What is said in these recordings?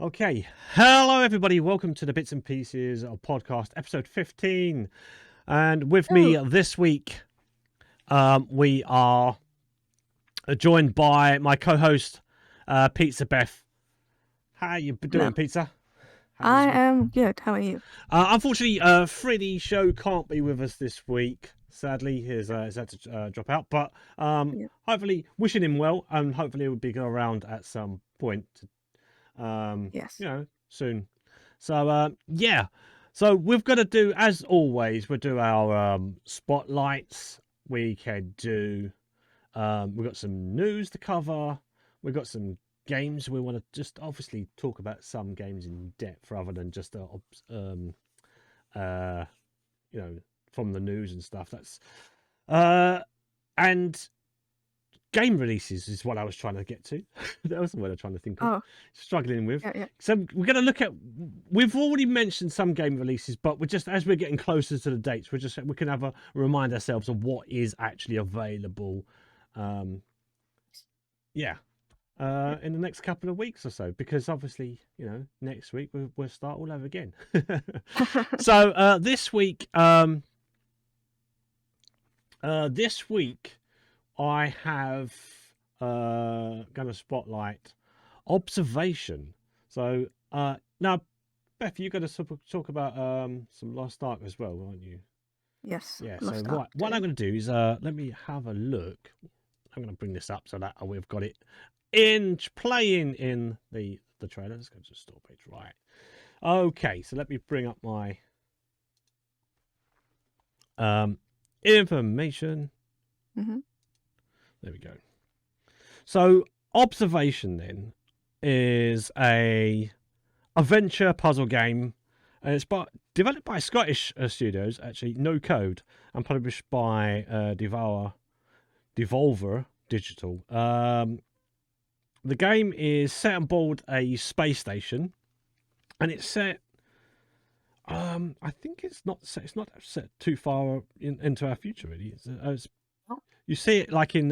Okay, hello everybody. Welcome to the Bits and Pieces of podcast, episode 15. And with me this week, we are joined by my co-host, PizzaBeth. How you doing, Hello. Pizza? I am good. How are you? Unfortunately, Freedy Show can't be with us this week. Sadly, he's had to drop out. But Yeah. hopefully, wishing him well, and hopefully, he'll be around at some point. Yes. Soon. So yeah. So we've got to do, as always, we'll do our spotlights. We can do. We've got some news to cover. We've got some games. We want to just obviously talk about some games in depth rather than just from the news and stuff. That's and game releases is what I was trying to get to. That was what I'm trying to think of. Struggling with. Yeah. So we're going to look at. We've already mentioned some game releases, but we're just, as we're getting closer to the dates, we can have a remind ourselves of what is actually available. In the next couple of weeks or so, because obviously, next week we'll start all over again. So this week, I have going to spotlight Observation. So now, Beth, you're going to talk about some Lost Ark as well, aren't you? Yes. Yeah. So what I'm going to do is let me have a look. I'm going to bring this up so that we've got it playing in the trailer. Let's go to the store page. Right. Okay. So let me bring up my information. Mm-hmm. There we go. So Observation then is a adventure puzzle game, and it's developed by Scottish studios, actually, No Code, and published by Devolver Digital. The game is set on board a space station, and it's set. I think it's not set too far into our future, really. You see it like in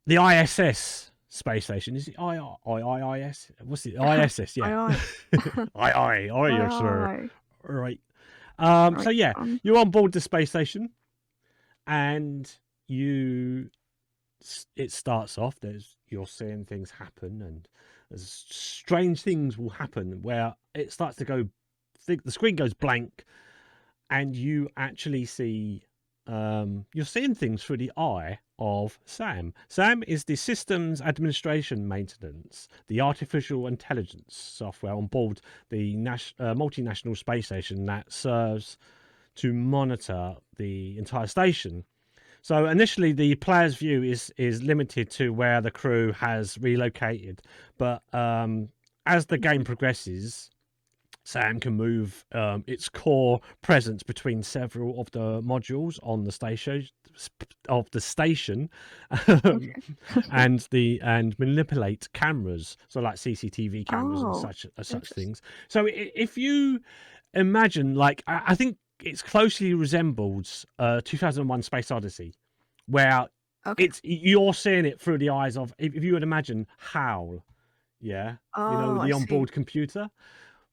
the ISS space station. Is it IIS? What's it? ISS, yeah. Yes, sir. Right. So yeah, you're on board the space station, and it starts off. You're seeing things happen, and strange things will happen where it starts to go. The screen goes blank, and you actually see. You're seeing things through the eye of Sam. Sam is the systems administration maintenance, the artificial intelligence software on board the multinational space station that serves to monitor the entire station. So initially, the player's view is limited to where the crew has relocated, but as the game progresses, Sam can move its core presence between several of the modules on the station and manipulate cameras, so like CCTV cameras and such things. So if you imagine, like, I think it's closely resembles 2001 Space Odyssey, where you're seeing it through the eyes of, if you would imagine HAL, the onboard computer.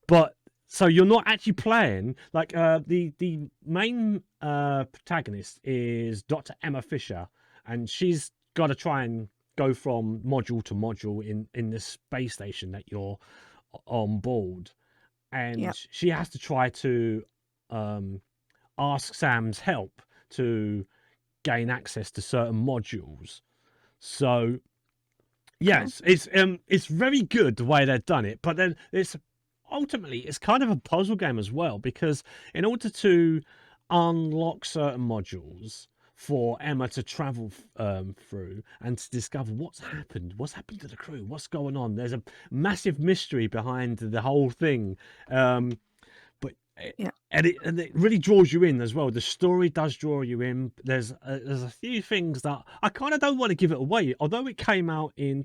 But so you're not actually playing, like, the main protagonist is Dr. Emma Fisher, and she's got to try and go from module to module in the space station that you're on board, and she has to try to ask Sam's help to gain access to certain modules. So yes, it's very good the way they've done it, but then ultimately it's kind of a puzzle game as well, because in order to unlock certain modules for Emma to travel through and to discover what's happened to the crew, what's going on, there's a massive mystery behind the whole thing. And it really draws you in as well. The story does draw you in. There's a few things that I kind of don't want to give it away, although it came out in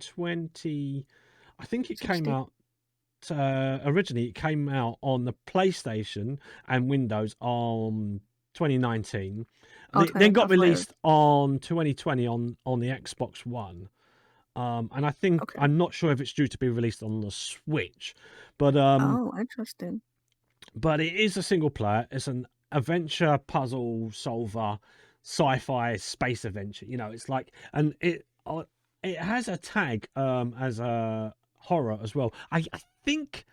originally it came out on the PlayStation and Windows on 2019. Then got released on 2020 on the Xbox One. And I think I'm not sure if it's due to be released on the Switch, but interesting. But it is a single player. It's an adventure puzzle solver, sci-fi space adventure. You know, it's like, and it has a tag as a horror as well. I think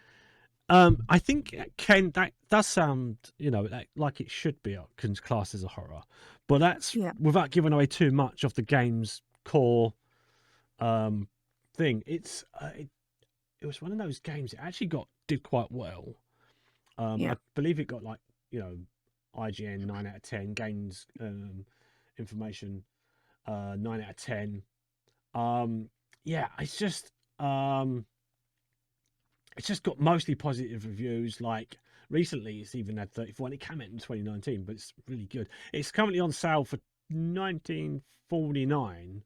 Ken, that does sound, you know, like it should be classed as a horror, but that's without giving away too much of the game's core thing. It was one of those games. It actually did quite well. I believe it got, like, you know, IGN 9 out of 10, games information 9 out of 10. It's just got mostly positive reviews. Like, recently it's even had 34, and it came out in 2019, but it's really good. It's currently on sale for $19.49.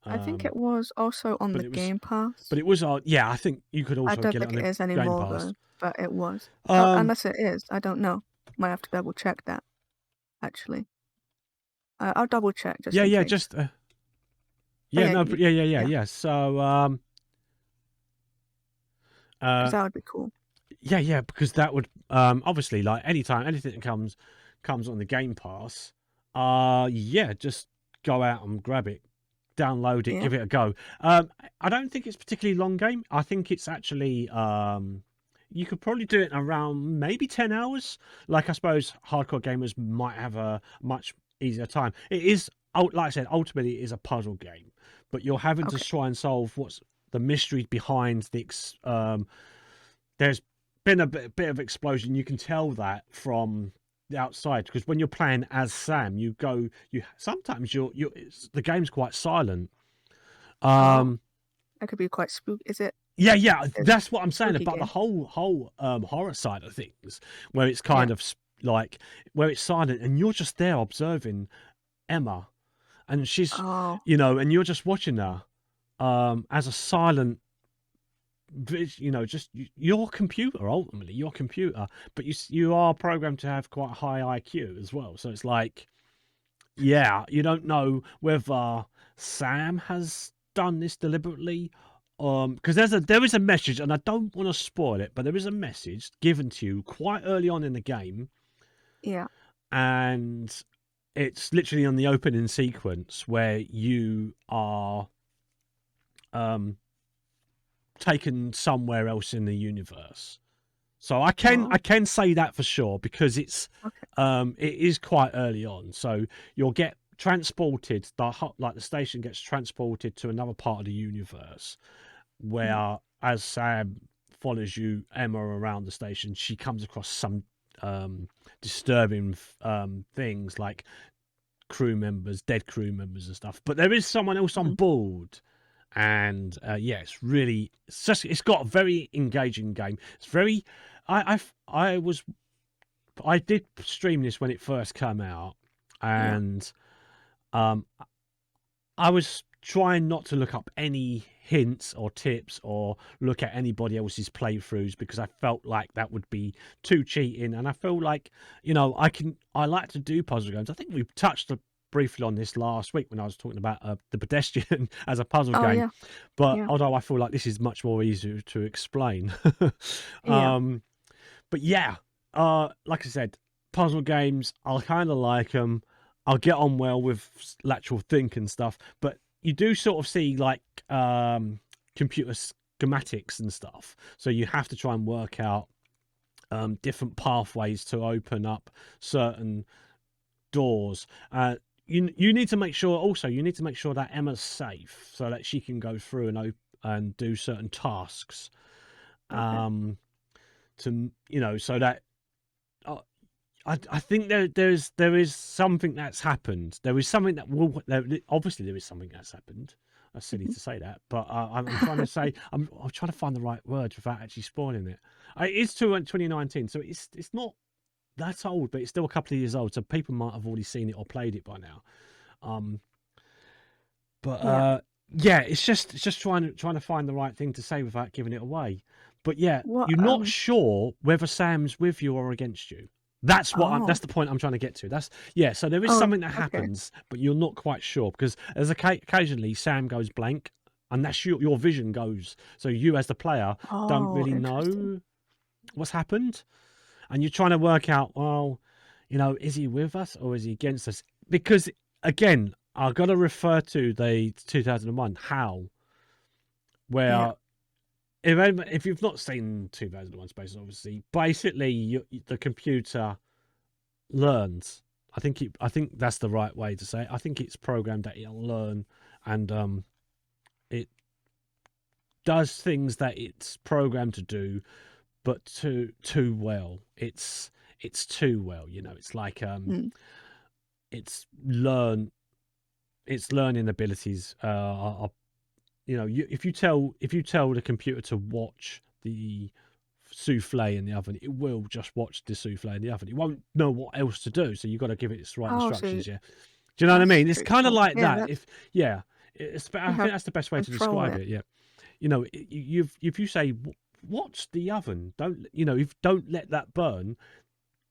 I think it was also on the Game Pass. But it was on, I think you could also get it on the Game Pass. I don't think it is anymore, though, but it was. Unless it is, I don't know. Might have to double check that, actually. I'll double check just in case. Just So because that would be cool. Because that would obviously, like, anytime anything that comes on the Game Pass, just go out and grab it, download it, give it a go. I don't think it's a particularly long game. I think it's actually you could probably do it in around maybe 10 hours. Like, I suppose hardcore gamers might have a much easier time. It is, like I said, ultimately it is a puzzle game, but you're having to try and solve what's the mystery behind the there's been a bit of explosion. You can tell that from the outside, because when you're playing as Sam, sometimes the game's quite silent. That could be quite spooky. Is it? That's what I'm saying about the whole horror side of things, where it's kind of like, where it's silent and you're just there observing Emma, and she's you know, and you're just watching her as a silent, you know, just your computer, ultimately your computer, but you are programmed to have quite a high IQ as well. So it's like, you don't know whether Sam has done this deliberately, because there is a message, and I don't want to spoil it, but there is a message given to you quite early on in the game, and it's literally on the opening sequence where you are taken somewhere else in the universe. So I can say that for sure, because it's it is quite early on. So you'll get transported, the station gets transported to another part of the universe, where as Sam follows Emma around the station, she comes across some disturbing things, like dead crew members and stuff. But there is someone else on board. And it's got a very engaging game. It's very, I did stream this when it first came out, and I was trying not to look up any hints or tips or look at anybody else's playthroughs, because I felt like that would be too cheating. And I feel like, you know, I like to do puzzle games. I think we touched briefly on this last week when I was talking about the Pedestrian as a puzzle game, but although I feel like this is much more easier to explain. But like I said, puzzle games, I'll kind of like them. I'll get on well with lateral think and stuff, but you do sort of see, like, computer schematics and stuff, so you have to try and work out different pathways to open up certain doors. You need to make sure that Emma's safe, so that she can go through and do certain tasks. To, you know, so that I think there is something that's happened. There is something that obviously there is something that's happened. That's silly to say that, but I'm trying to say I'm trying to find the right words without actually spoiling it. It is 2019, so it's not that's old, but it's still a couple of years old, so people might have already seen it or played it by now. It's just trying to find the right thing to say without giving it away. But you're not sure whether Sam's with you or against you. That's that's the point I'm trying to get to. So there is something that happens, but you're not quite sure, because occasionally Sam goes blank, and that's your vision goes. So you as the player don't Oh, really interesting. know what's happened, and you're trying to work out, well, is he with us or is he against us? Because again, I've got to refer to the 2001 HAL, Yeah. where if you've not seen 2001 Space, obviously, basically the computer learns. I think that's the right way to say it. I think it's programmed that it'll learn, and it does things that it's programmed to do, but too well. It's too well. It's like Mm. it's learning abilities are if you tell the computer to watch the souffle in the oven, it will just watch the souffle in the oven. It won't know what else to do, so you've got to give it its right Oh, so instructions. Yeah, do you know what I that's mean? It's pretty kind of cool. like Yeah, that. that's I you think have that's the best way to control describe it. it. Yeah, if you say watch the oven, don't let that burn.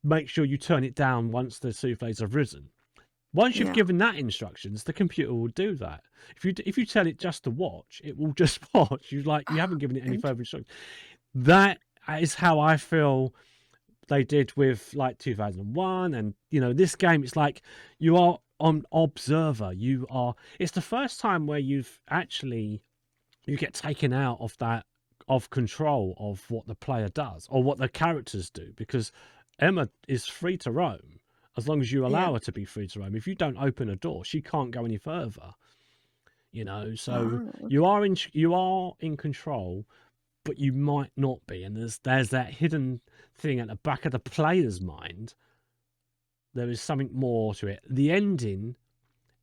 Make sure you turn it down once the souffles have risen. Once you've Yeah. given that instructions, the computer will do that. If you tell it just to watch, it will just watch. You haven't given it any further instructions. That is how I feel they did with like 2001, and this game. It's like you are on observer. It's the first time where you get taken out of control of what the player does or what the characters do, because Emma is free to roam as long as you allow Yeah. her to be free to roam. If you don't open a door, she can't go any further. So Oh, you okay. are in control, but you might not be. And there's that hidden thing at the back of the player's mind. There is something more to it. The ending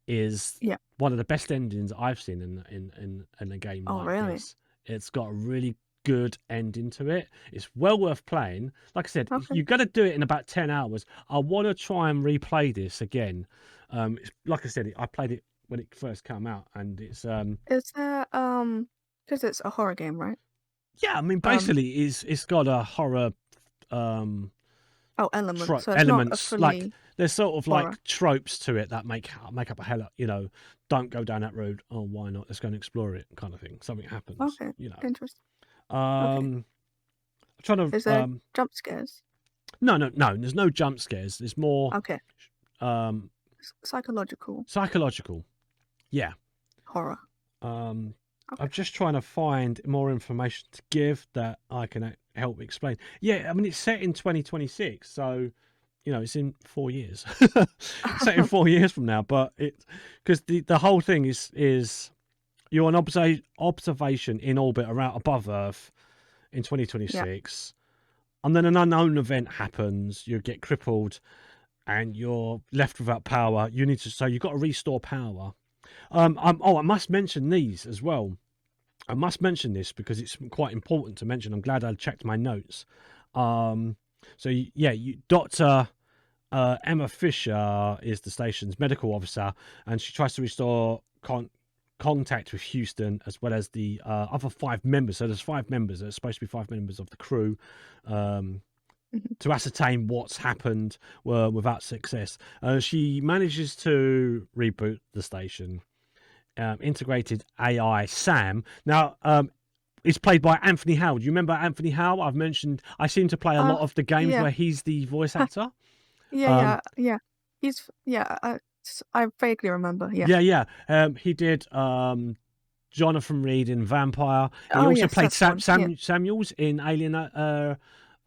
is Yeah. one of the best endings I've seen in a game Oh, like really? this. It's got a really good ending to it. It's well worth playing. Like I said, Okay. you've got to do it in about 10 hours. I want to try and replay this again. Like I said, I played it when it first came out, and it's Is that because it's a horror game, right? yeah, I mean, Um. basically it's got a horror um Oh, element. So it's not a elements, like fully there's sort of horror. like tropes to it that make up a hell of, don't go down that road. Oh, why not? Let's go and explore it, kind of thing. Something happens. Okay. Interesting. Okay. I'm trying Is to there jump scares? no, there's no jump scares. There's more Okay. um Psychological psychological. Yeah. horror. I'm Okay. just trying to find more information to give that I can help explain. Yeah, I mean, it's set in 2026, so it's in 4 years. It's set in 4 years from now, but because the whole thing is you're on observation in orbit around above Earth in Yeah. 2026, and then an unknown event happens. You get crippled, and you're left without power. You've got to restore power. I must mention these as well. I must mention this because it's quite important to mention. I'm glad I checked my notes. So yeah, Doctor Emma Fisher is the station's medical officer, and she tries to restore contact with Houston as well as the other 5 members. So there's 5 members. There's supposed to be 5 members of the crew. To ascertain what's happened without success. She manages to reboot the station. Integrated AI Sam. Now, it's played by Anthony Howell. Do you remember Anthony Howell? I seem to play a lot of the games Yeah. where he's the voice actor. Yeah. He's I vaguely remember. Yeah. Yeah. He did Jonathan Reed in Vampire. He Oh, also yes, played that's the one. Yeah. Samuels in Alien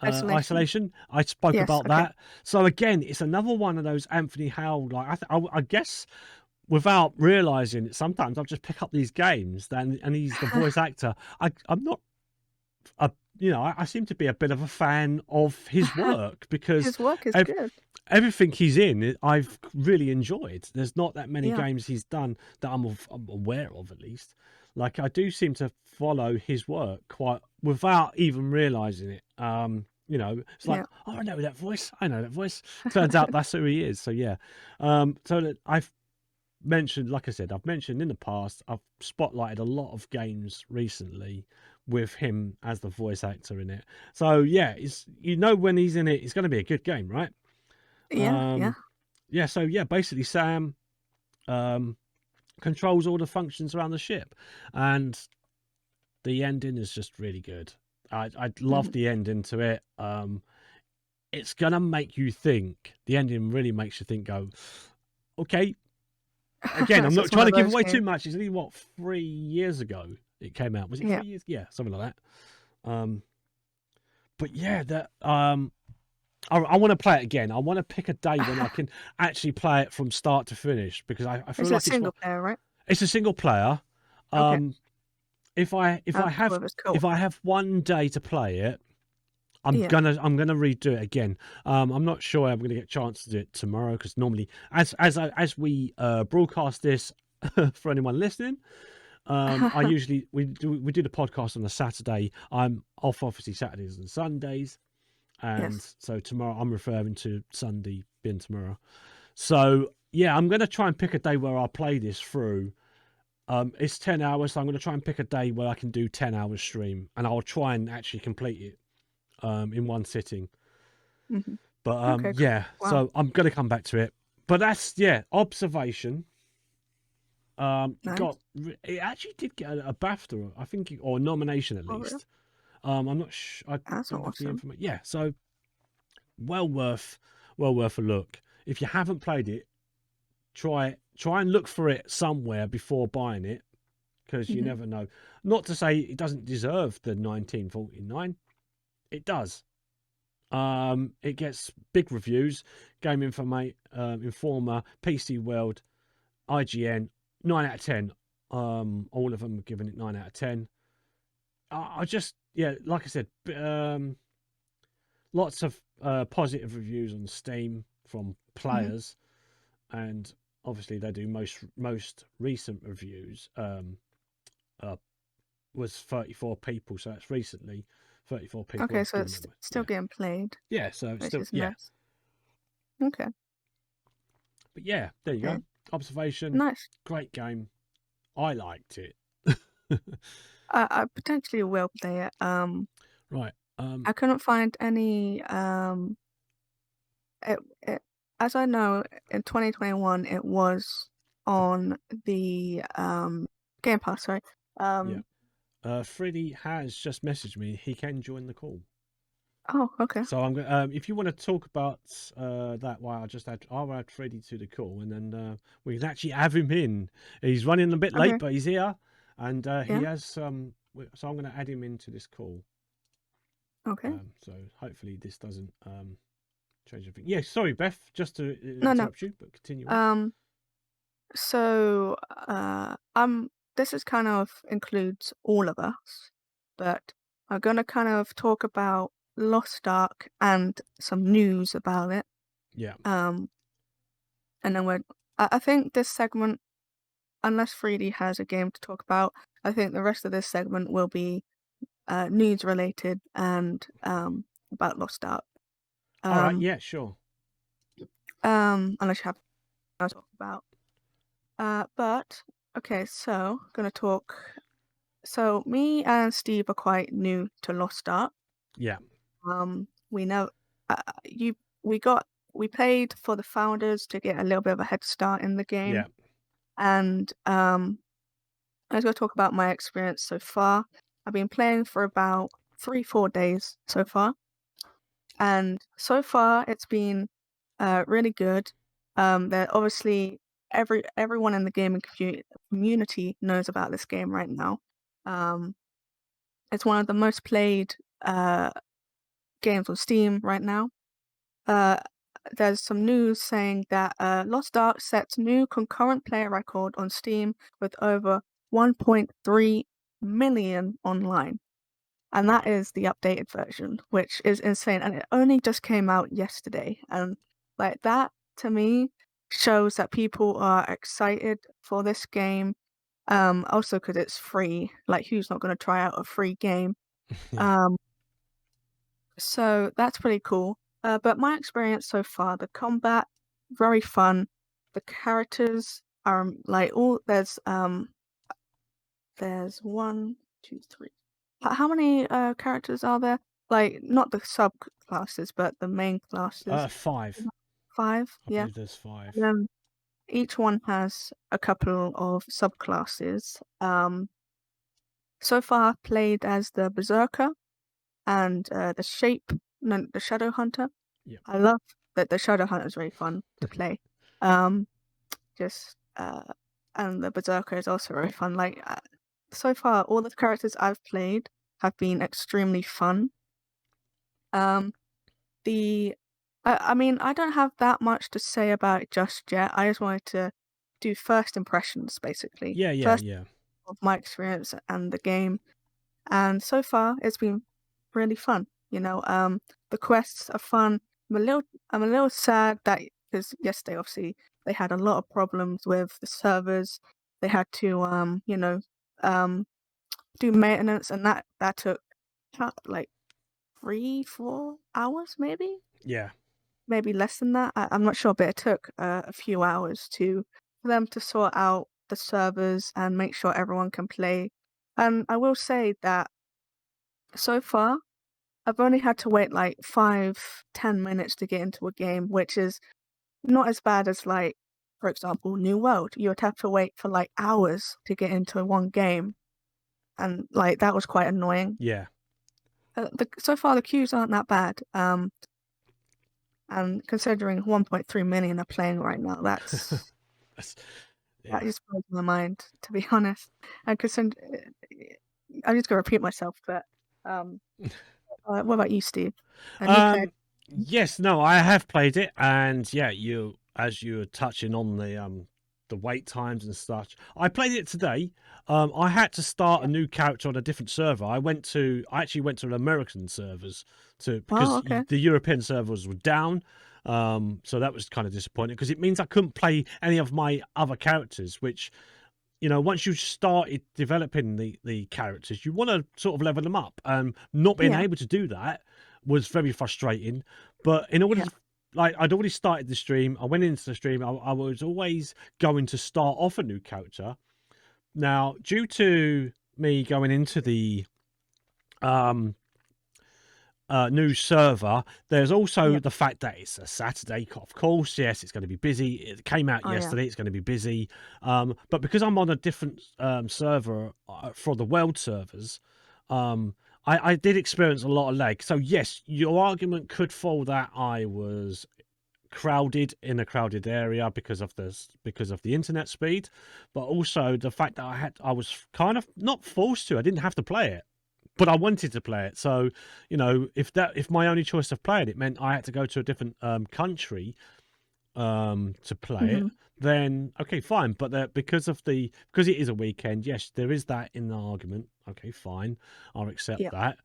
Isolation. Isolation. I spoke Yes. about Okay. that. So again, it's another one of those Anthony Howell. Like I guess without realizing it, sometimes I'll just pick up these games and he's the voice actor. I'm not I seem to be a bit of a fan of his work because His work is good. everything he's in, I've really enjoyed. There's not that many Yeah. games he's done that I'm aware of, at least. Like I do seem to follow his work quite without even realizing it. It's like, Yeah. oh, I know that voice. I know that voice. Turns out that's who he is. So yeah. So that I've mentioned, like I said, I've mentioned in the past, I've spotlighted a lot of games recently with him as the voice actor in it. So yeah, it's when he's in it, it's going to be a good game, right? Yeah. Yeah. So yeah, basically Sam controls all the functions around the ship, and the ending is just really good. I love the ending to it. It's gonna make you think. The ending really makes you think. Go, okay. Again, I'm So not it's one trying to of give those away too games. much. It's only 3 years ago it came out. Was it 3 years? Yeah, something like that. But yeah, that I want to play it again. I want to pick a day when I can actually play it from start to finish, because I feel It's a like single player, right? it's a single player. Okay. If I Cool. have one day to play it, I'm Yeah. gonna redo it again. I'm not sure I'm gonna get a chance to do it tomorrow, because normally as we broadcast this for anyone listening, I usually we do the podcast on a Saturday. I'm off obviously Saturdays and Sundays, and Yes. so tomorrow I'm referring to Sunday being tomorrow. So yeah, I'm gonna try and pick a day where I play this through. It's 10 hours, so I'm gonna try and pick a day where I can do 10 hours stream, and I'll try and actually complete it in one sitting. Mm-hmm. But Okay. Cool. yeah, Wow. so I'm gonna come back to it. But that's observation. Nice. It actually did get a BAFTA, I think, or a nomination at Oh, really? least. I'm not sure. I That's don't have the awesome. information. Yeah, so well worth a look. If you haven't played it, try and look for it somewhere before buying it, because you never know. Not to say it doesn't deserve the 1949. It does. It gets big reviews. Game Informer, PC World, IGN, 9 out of 10. All of them are giving it 9 out of 10. I just, yeah, like I said, lots of positive reviews on Steam from players, and obviously they do most recent reviews. Was 34 people, so that's recently 34 people Okay, have so given it's it. still getting played, Yeah, so it's which still, is yeah. nice. Okay. But yeah, there you go. Observation. Nice. Great game. I liked it. I potentially will play it. Right. I couldn't find any. It as I know, in 2021 it was on the Game Pass, right? Yeah. Freddie has just messaged me. He can join the call. Oh, okay. So I'm going. If you want to talk about that, why I'll add Freddie to the call, and then we can actually have him in. He's running a bit late, Okay. but he's here, and he Yeah. has some. So I'm going to add him into this call. Okay. So hopefully this doesn't change anything. Yeah. Sorry, Beth, just to No, interrupt you, but continue on. So this is kind of includes all of us, but I'm gonna kind of talk about Lost Ark and some news about it. Yeah. And then I think this segment, unless Freedy has a game to talk about, I think the rest of this segment will be news related and about Lost Ark. All right. Yeah. Sure. Unless you have to talk about. But okay, so gonna talk. So me and Steve are quite new to Lost Ark. Yeah. We know we played for the founders to get a little bit of a head start in the game. Yeah. And I was gonna talk about my experience so far. I've been playing for about 3-4 days so far. And so far it's been really good. There obviously everyone in the gaming community knows about this game right now. It's one of the most played games on Steam right now. There's some news saying that Lost Ark sets new concurrent player record on Steam with over 1.3 million online. And that is the updated version, which is insane. And it only just came out yesterday. And like that, to me, shows that people are excited for this game. Also because it's free. Like, who's not going to try out a free game? Yeah. So that's pretty cool. But my experience so far, the combat, very fun. The characters are like there's 1, 2, 3. How many characters are there? Like, not the subclasses, but the main classes. 5. 5, I yeah. believe there's 5. each one has a couple of subclasses. So far, I've played as the Berserker and the Shape, no, the Shadow Hunter. Yeah. I love that the Shadow Hunter is very fun to play. Um, just and the Berserker is also very fun. Like so far, all the characters I've played have been extremely fun. Um, the I mean, I don't have that much to say about it just yet. I just wanted to do first impressions, basically. Yeah, yeah, First yeah. of my experience and the game. And so far, it's been really fun. The quests are fun. I'm a little sad that because yesterday, obviously, they had a lot of problems with the servers. They had to, um, do maintenance, and that took like 3, 4 hours, Yeah. maybe less than that. I'm not sure, but it took a few hours for them to sort out the servers and make sure everyone can play. And I will say that so far, I've only had to wait like 5, 10 minutes to get into a game, which is not as bad as like, for example, New World. You would have to wait for like hours to get into one game, and like that was quite annoying. Yeah. So far the queues aren't that bad. And considering 1.3 million are playing right now, that Yeah. just blows my mind, to be honest. And I'm just gonna repeat myself, but what about you, Steve? And you played? Yes, no, I have played it, and yeah, as you were touching on the wait times and such. I played it today. I had to start Yeah. a new character on a different server. I actually went to the American servers Oh, because okay. the European servers were down. So that was kind of disappointing because it means I couldn't play any of my other characters, which once you started developing the characters, you want to sort of level them up. Not being Yeah, able to do that was very frustrating. But in order yeah, to, like, I'd already started the stream. I went into the stream. I was always going to start off a new character. Now, due to me going into the um new server. There's also yeah. the fact that it's a Saturday. Of course, yes, it's going to be busy. It came out Oh, yeah. yesterday. It's going to be busy. But because I'm on a different server for the world servers, I did experience a lot of lag. So yes, your argument could fall that I was crowded in a crowded area because of the internet speed, but also the fact that I was kind of not forced to. I didn't have to play it, but I wanted to play it. So, if my only choice of playing it meant I had to go to a different country to play it, Mhm. then okay, fine. But because it is a weekend, yes, there is that in the argument. Okay, fine, I'll accept Yeah, that.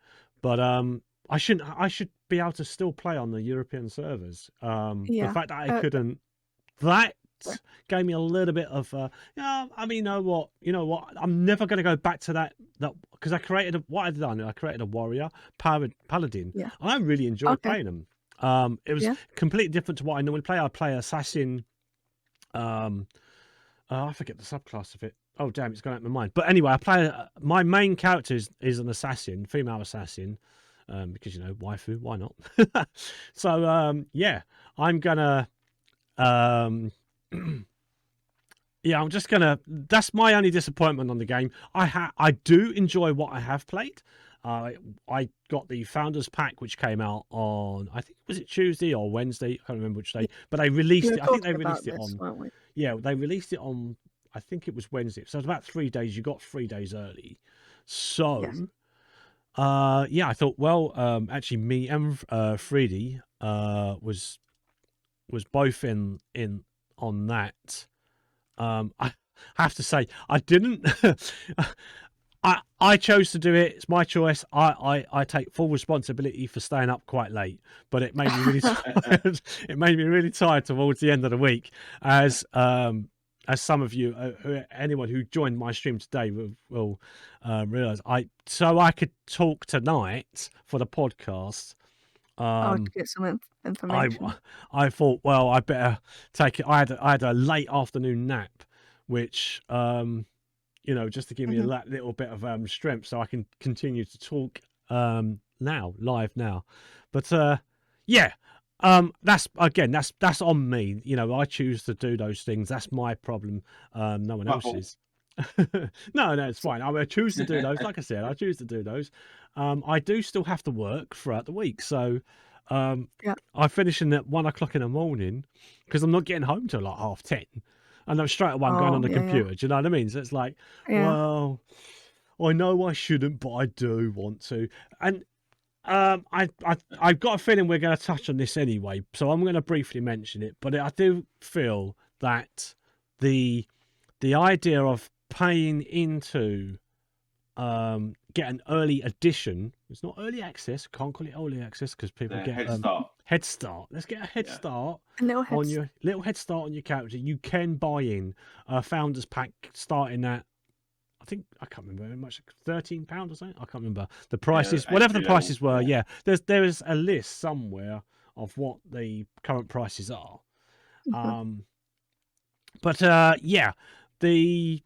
But I should be able to still play on the European servers. The yeah. fact that I Uh, couldn't, that sorry. gave me a little bit of yeah, I mean, you know what, I'm never going to go back to that because what I'd done, I created a warrior paladin, Yeah. and I really enjoyed Okay. playing them. It was Yeah. completely different to what I normally play. I play assassin. um I forget the subclass of it. Oh damn, it's gone out of my mind. But anyway, I play my main character is an assassin, female assassin, because waifu, why not? So yeah, I'm gonna um yeah, I'm just gonna. That's my only disappointment on the game. I do enjoy what I have played. I got the Founders Pack, which came out on, I think, was it Tuesday or Wednesday? I can't remember which Yeah. day. But they We released were it. I think they talking about released it this, on. weren't we? Yeah, they released it on. I think it was Wednesday. So it's about 3 days. You got 3 days early. Yes. So yeah, I thought, well, actually, me and Freedy was both in on that. I have to say, I didn't. I chose to do it. It's my choice. I take full responsibility for staying up quite late, but it made me really tired. It made me really tired towards the end of the week, as some of you, anyone who joined my stream today will realize. I could talk tonight for the podcast. Oh, to Um, get some I information. I thought, well, I better take it. I had a late afternoon nap, which just to give me a Mhm. little bit of strength, so I can continue to talk live now. But yeah, That's on me. You know, I choose to do those things. That's my problem. No one My fault. else's. No, it's fine. I choose to do those. Like I said, I choose to do those. I do still have to work throughout the week, so Yeah. I finish in at 1 o'clock in the morning because I'm not getting home till like 10:30, and I'm straight away I'm going on Oh, the yeah, yeah. computer. Do you know what I mean? So it's like, Yeah. well, I know I shouldn't, but I do want to, and I've got a feeling we're going to touch on this anyway, so I'm going to briefly mention it. But I do feel that the idea of paying into get an early edition. It's not early access. Can't call it early access because people The get head start. head start. Let's get a head Yeah. start A little on heads. your little head start on your character. You can buy in a founders pack starting at, I think, I can't remember how much, £13 or something. I can't remember the Yeah, prices. Whatever the entry level. prices were, Yeah. yeah. There is a list somewhere of what the current prices are. Mhm. But yeah, the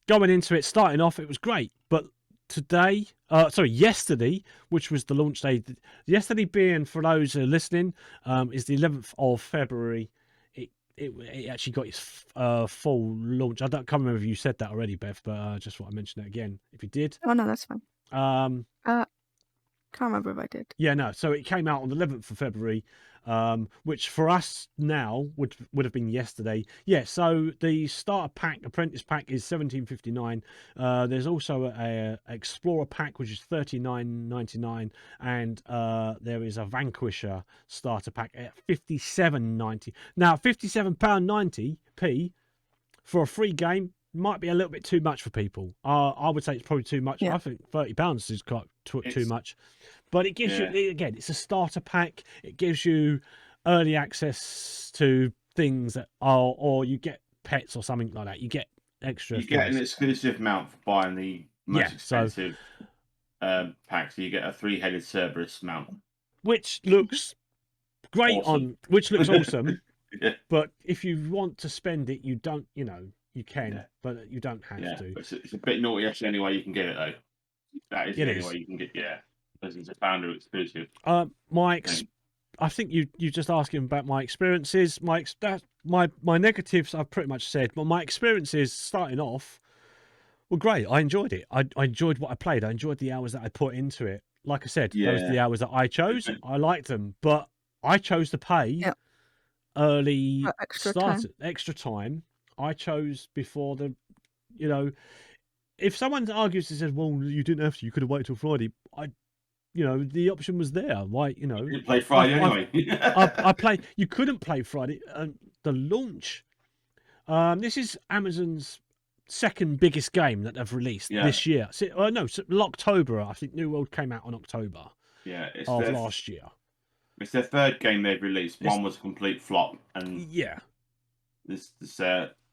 going into it, starting off, it was great. But yesterday, which was the launch day, yesterday being, for those who are listening, is the 11th of February. It actually got its full launch. Can't remember if you said that already, Beth, but I just want to mention that again if you did. Oh, no, that's fine. Um, Can't remember if I did. Yeah, no. So it came out on the 11th of February, which for us now would have been yesterday. Yeah. So the starter pack, apprentice pack, is 17.59. There's also a explorer pack which is 39.99, and there is a Vanquisher starter pack at 57.90. Now, £57.90p for a free game might be a little bit too much for people. I would say it's probably too much. Yeah. I think £30 is quite too It's much. But it gives yeah. you, again, it's a starter pack. It gives you early access to things that are, or you get pets or something like that. You get extra You get an things. exclusive mount for buying the Yeah. most So, expensive pack. So you get a 3-headed Cerberus mount. which looks great Awesome. which looks awesome. Yeah. But if you want to spend it, you don't, you can, Yeah. but you don't have to. It's a bit naughty. That's the only way you can get it, though. That is It the only is. way you can get. Yeah, because it's a founder exclusive. I think you just asking about my experiences. My negatives I've pretty much said, but my experiences starting off were great. I enjoyed it. I enjoyed what I played. I enjoyed the hours that I put into it. Like I said, those are Yeah. the hours that I chose. I liked them, but I chose to pay Yeah. early Extra time. extra time. I chose before the, you know, if someone argues and says, "Well, you didn't have to. You could have waited till Friday." The option was there. Why, You play I've, Friday I've, anyway. I play. You couldn't play Friday. The launch. This is Amazon's second biggest game that they've released Yeah. this year. October. I think New World came out on October Yeah, of last year. it's their third game they've released. One was a complete flop, and Yeah. this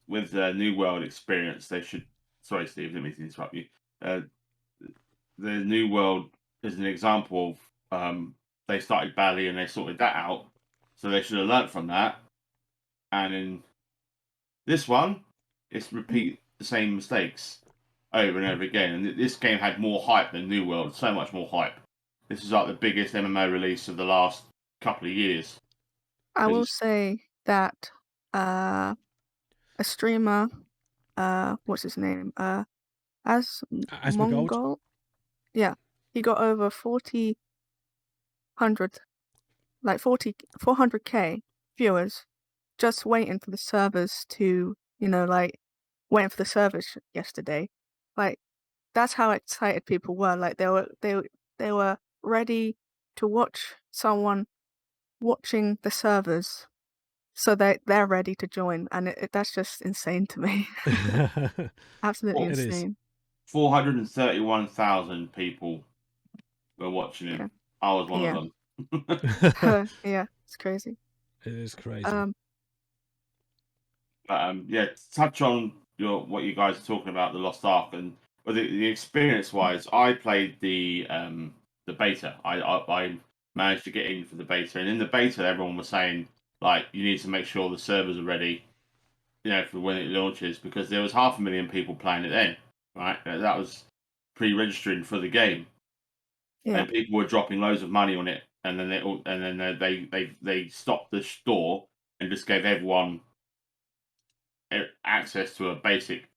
with the New World experience, they should. Sorry, Steve, didn't mean to interrupt you. The New World is an example of they started badly and they sorted that out, so they should have learnt from that. And in this one, it's repeat the same mistakes over and over again. And this game had more hype than New World, so much more hype. This is like the biggest MMO release of the last couple of years. I will Because say that a streamer, what's his name? As Asmongold. Mongol. Yeah, he got over 400k viewers just waiting for the servers to, waiting for the servers yesterday. Like, that's how excited people were. Like, they were ready to watch someone watching the servers, so they're ready to join, and that's just insane to me. Absolutely It is. insane. 431,000 people were watching him. Yeah. I was one Yeah. of them. Yeah, it's crazy. It is crazy. But yeah, to touch on what you guys are talking about, the Lost Ark, and the experience wise, I played the beta. I managed to get in for the beta, and in the beta, everyone was saying like you need to make sure the servers are ready, for when it launches, because there was 500,000 people playing it then, right? That was pre-registering for the game, Yeah. and people were dropping loads of money on it and then they stopped the store and just gave everyone access to a basic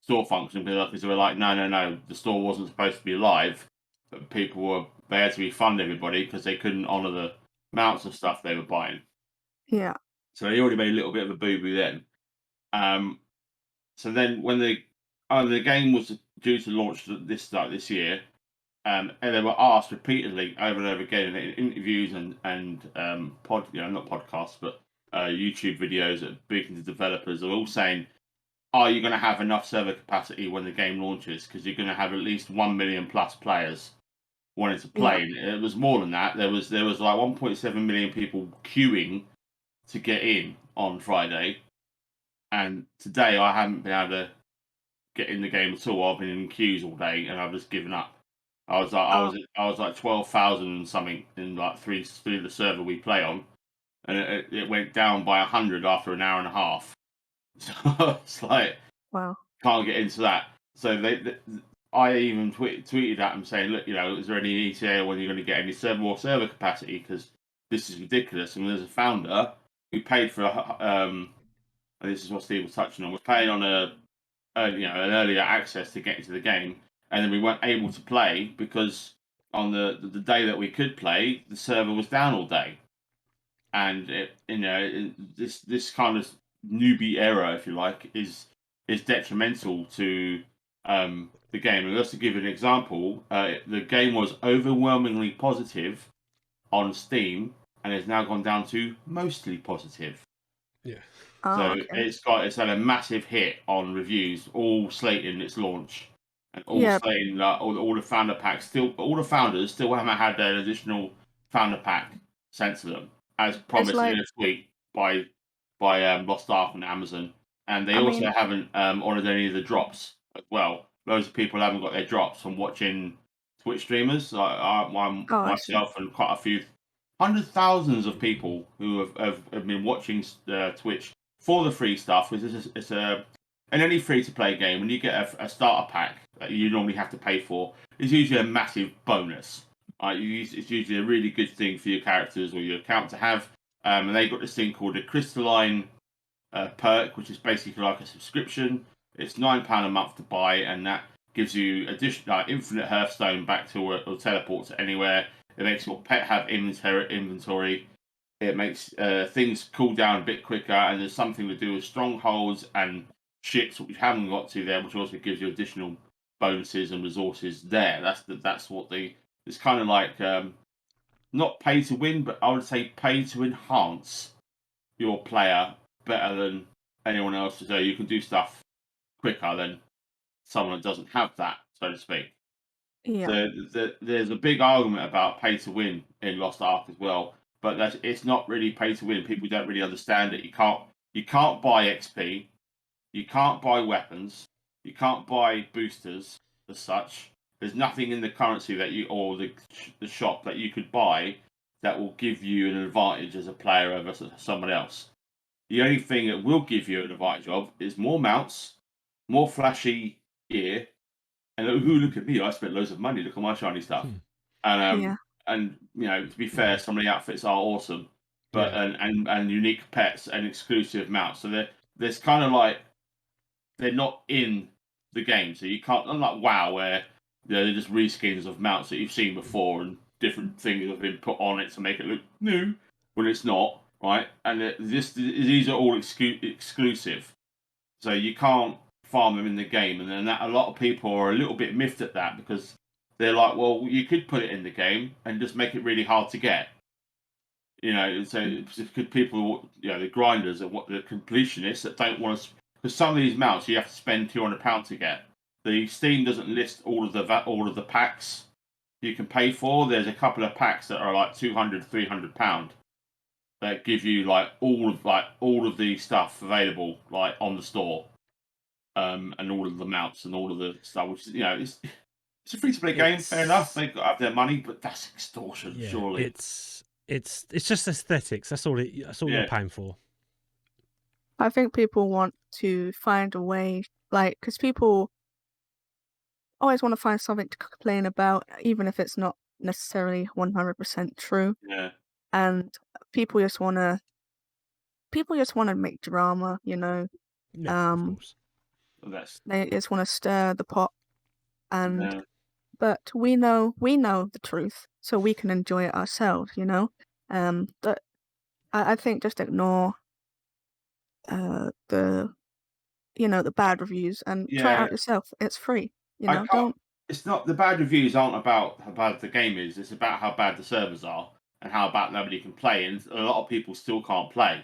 store function because they were like, no, the store wasn't supposed to be live, but they had to refund everybody because they couldn't honour the amounts of stuff they were buying. Yeah. So they already made a little bit of a boo boo then. So then when the game was due to launch this year, and they were asked repeatedly over and over again in interviews and not podcasts, but YouTube videos of speaking to developers, are all saying, are you going to have enough server capacity when the game launches? Because you're going to have at least 1 million plus players wanting to play. And it was more than that. There was like 1.7 million people queuing to get in on Friday, and today I haven't been able to get in the game at all. I've been in queues all day, and I've just given up. I was like 12,000 something in like three the server we play on, and it went down by 100 after an hour and a half. So it's like, Wow. can't get into that. So I even tweeted at them saying, look, is there any ETA when you're going to get any more server capacity? Because this is ridiculous. And there's a founder who paid for and this is what Steve was touching on, was paying on an earlier access to get into the game, and then we weren't able to play because on the day that we could play, the server was down all day, and this kind of newbie era, if you like, is detrimental to the game. And just to give you an example, the game was overwhelmingly positive on Steam, and has now gone down to mostly positive. Yeah. So okay. it's had a massive hit on reviews, all slating its launch, and all slating all the founder packs. All the founders still haven't had an additional founder pack sent to them, as promised in a tweet by Lost Ark and Amazon. And they also haven't honoured any of the drops as well. Loads of people haven't got their drops from watching Twitch streamers. Myself and quite a few hundred thousands of people who have been watching Twitch for the free stuff. It's in any free to play game, when you get a starter pack that you normally have to pay for, it's usually a massive bonus. It's usually a really good thing for your characters or your account to have. And they got this thing called a crystalline perk, which is basically like a subscription. It's £9 a month to buy, and that gives you additional infinite Hearthstone back to or teleport to anywhere. It makes your pet have inventory. It makes things cool down a bit quicker, and there's something to do with strongholds and ships which we haven't got to there, which also gives you additional bonuses and resources there. That's what it's kind of like not pay to win, but I would say pay to enhance your player better than anyone else. So you can do stuff quicker than someone that doesn't have that, so to speak. Yeah. So there's a big argument about pay to win in Lost Ark as well, but it's not really pay to win. People don't really understand it. You can't buy XP, you can't buy weapons, you can't buy boosters as such. There's nothing in the currency that you or the shop that you could buy that will give you an advantage as a player over someone else. The only thing that will give you an advantage is more mounts, more flashy gear. And look at me, I spent loads of money. Look at my shiny stuff. And to be fair, some of the outfits are awesome, but and unique pets and exclusive mounts. So there's kind of like they're not in the game, so you can't. Unlike WoW, where they're just reskins of mounts that you've seen before, and different things have been put on it to make it look new when it's not, right? And these are all exclusive, so you can't farm them in the game. And then a lot of people are a little bit miffed at that because they're like, well, you could put it in the game and just make it really hard to get. So could people, the grinders and the completionists that don't want to, because some of these mounts you have to spend £200 to get. The Steam doesn't list all of the packs you can pay for. There's a couple of packs that are like £200, £300 that give you all of the stuff available on the store, and all of the mounts and all of the stuff. Which it's a free to play game. Fair enough, they've got to have their money, but that's extortion. Yeah, surely it's just aesthetics. That's all you're paying for. I think people want to find a way, because people always want to find something to complain about, even if it's not necessarily 100% true, Yeah. and people just wanna make drama, you know. Yeah, of Um, course. Well, that's they just wanna stir the pot, and yeah. but we know the truth, so we can enjoy it ourselves, you know. But I think just ignore the the bad reviews and try it Yeah. out yourself. It's free, you I know. can't. Don't It's not the bad reviews aren't about how bad the game is. It's about how bad the servers are and how bad nobody can play, and a lot of people still can't play.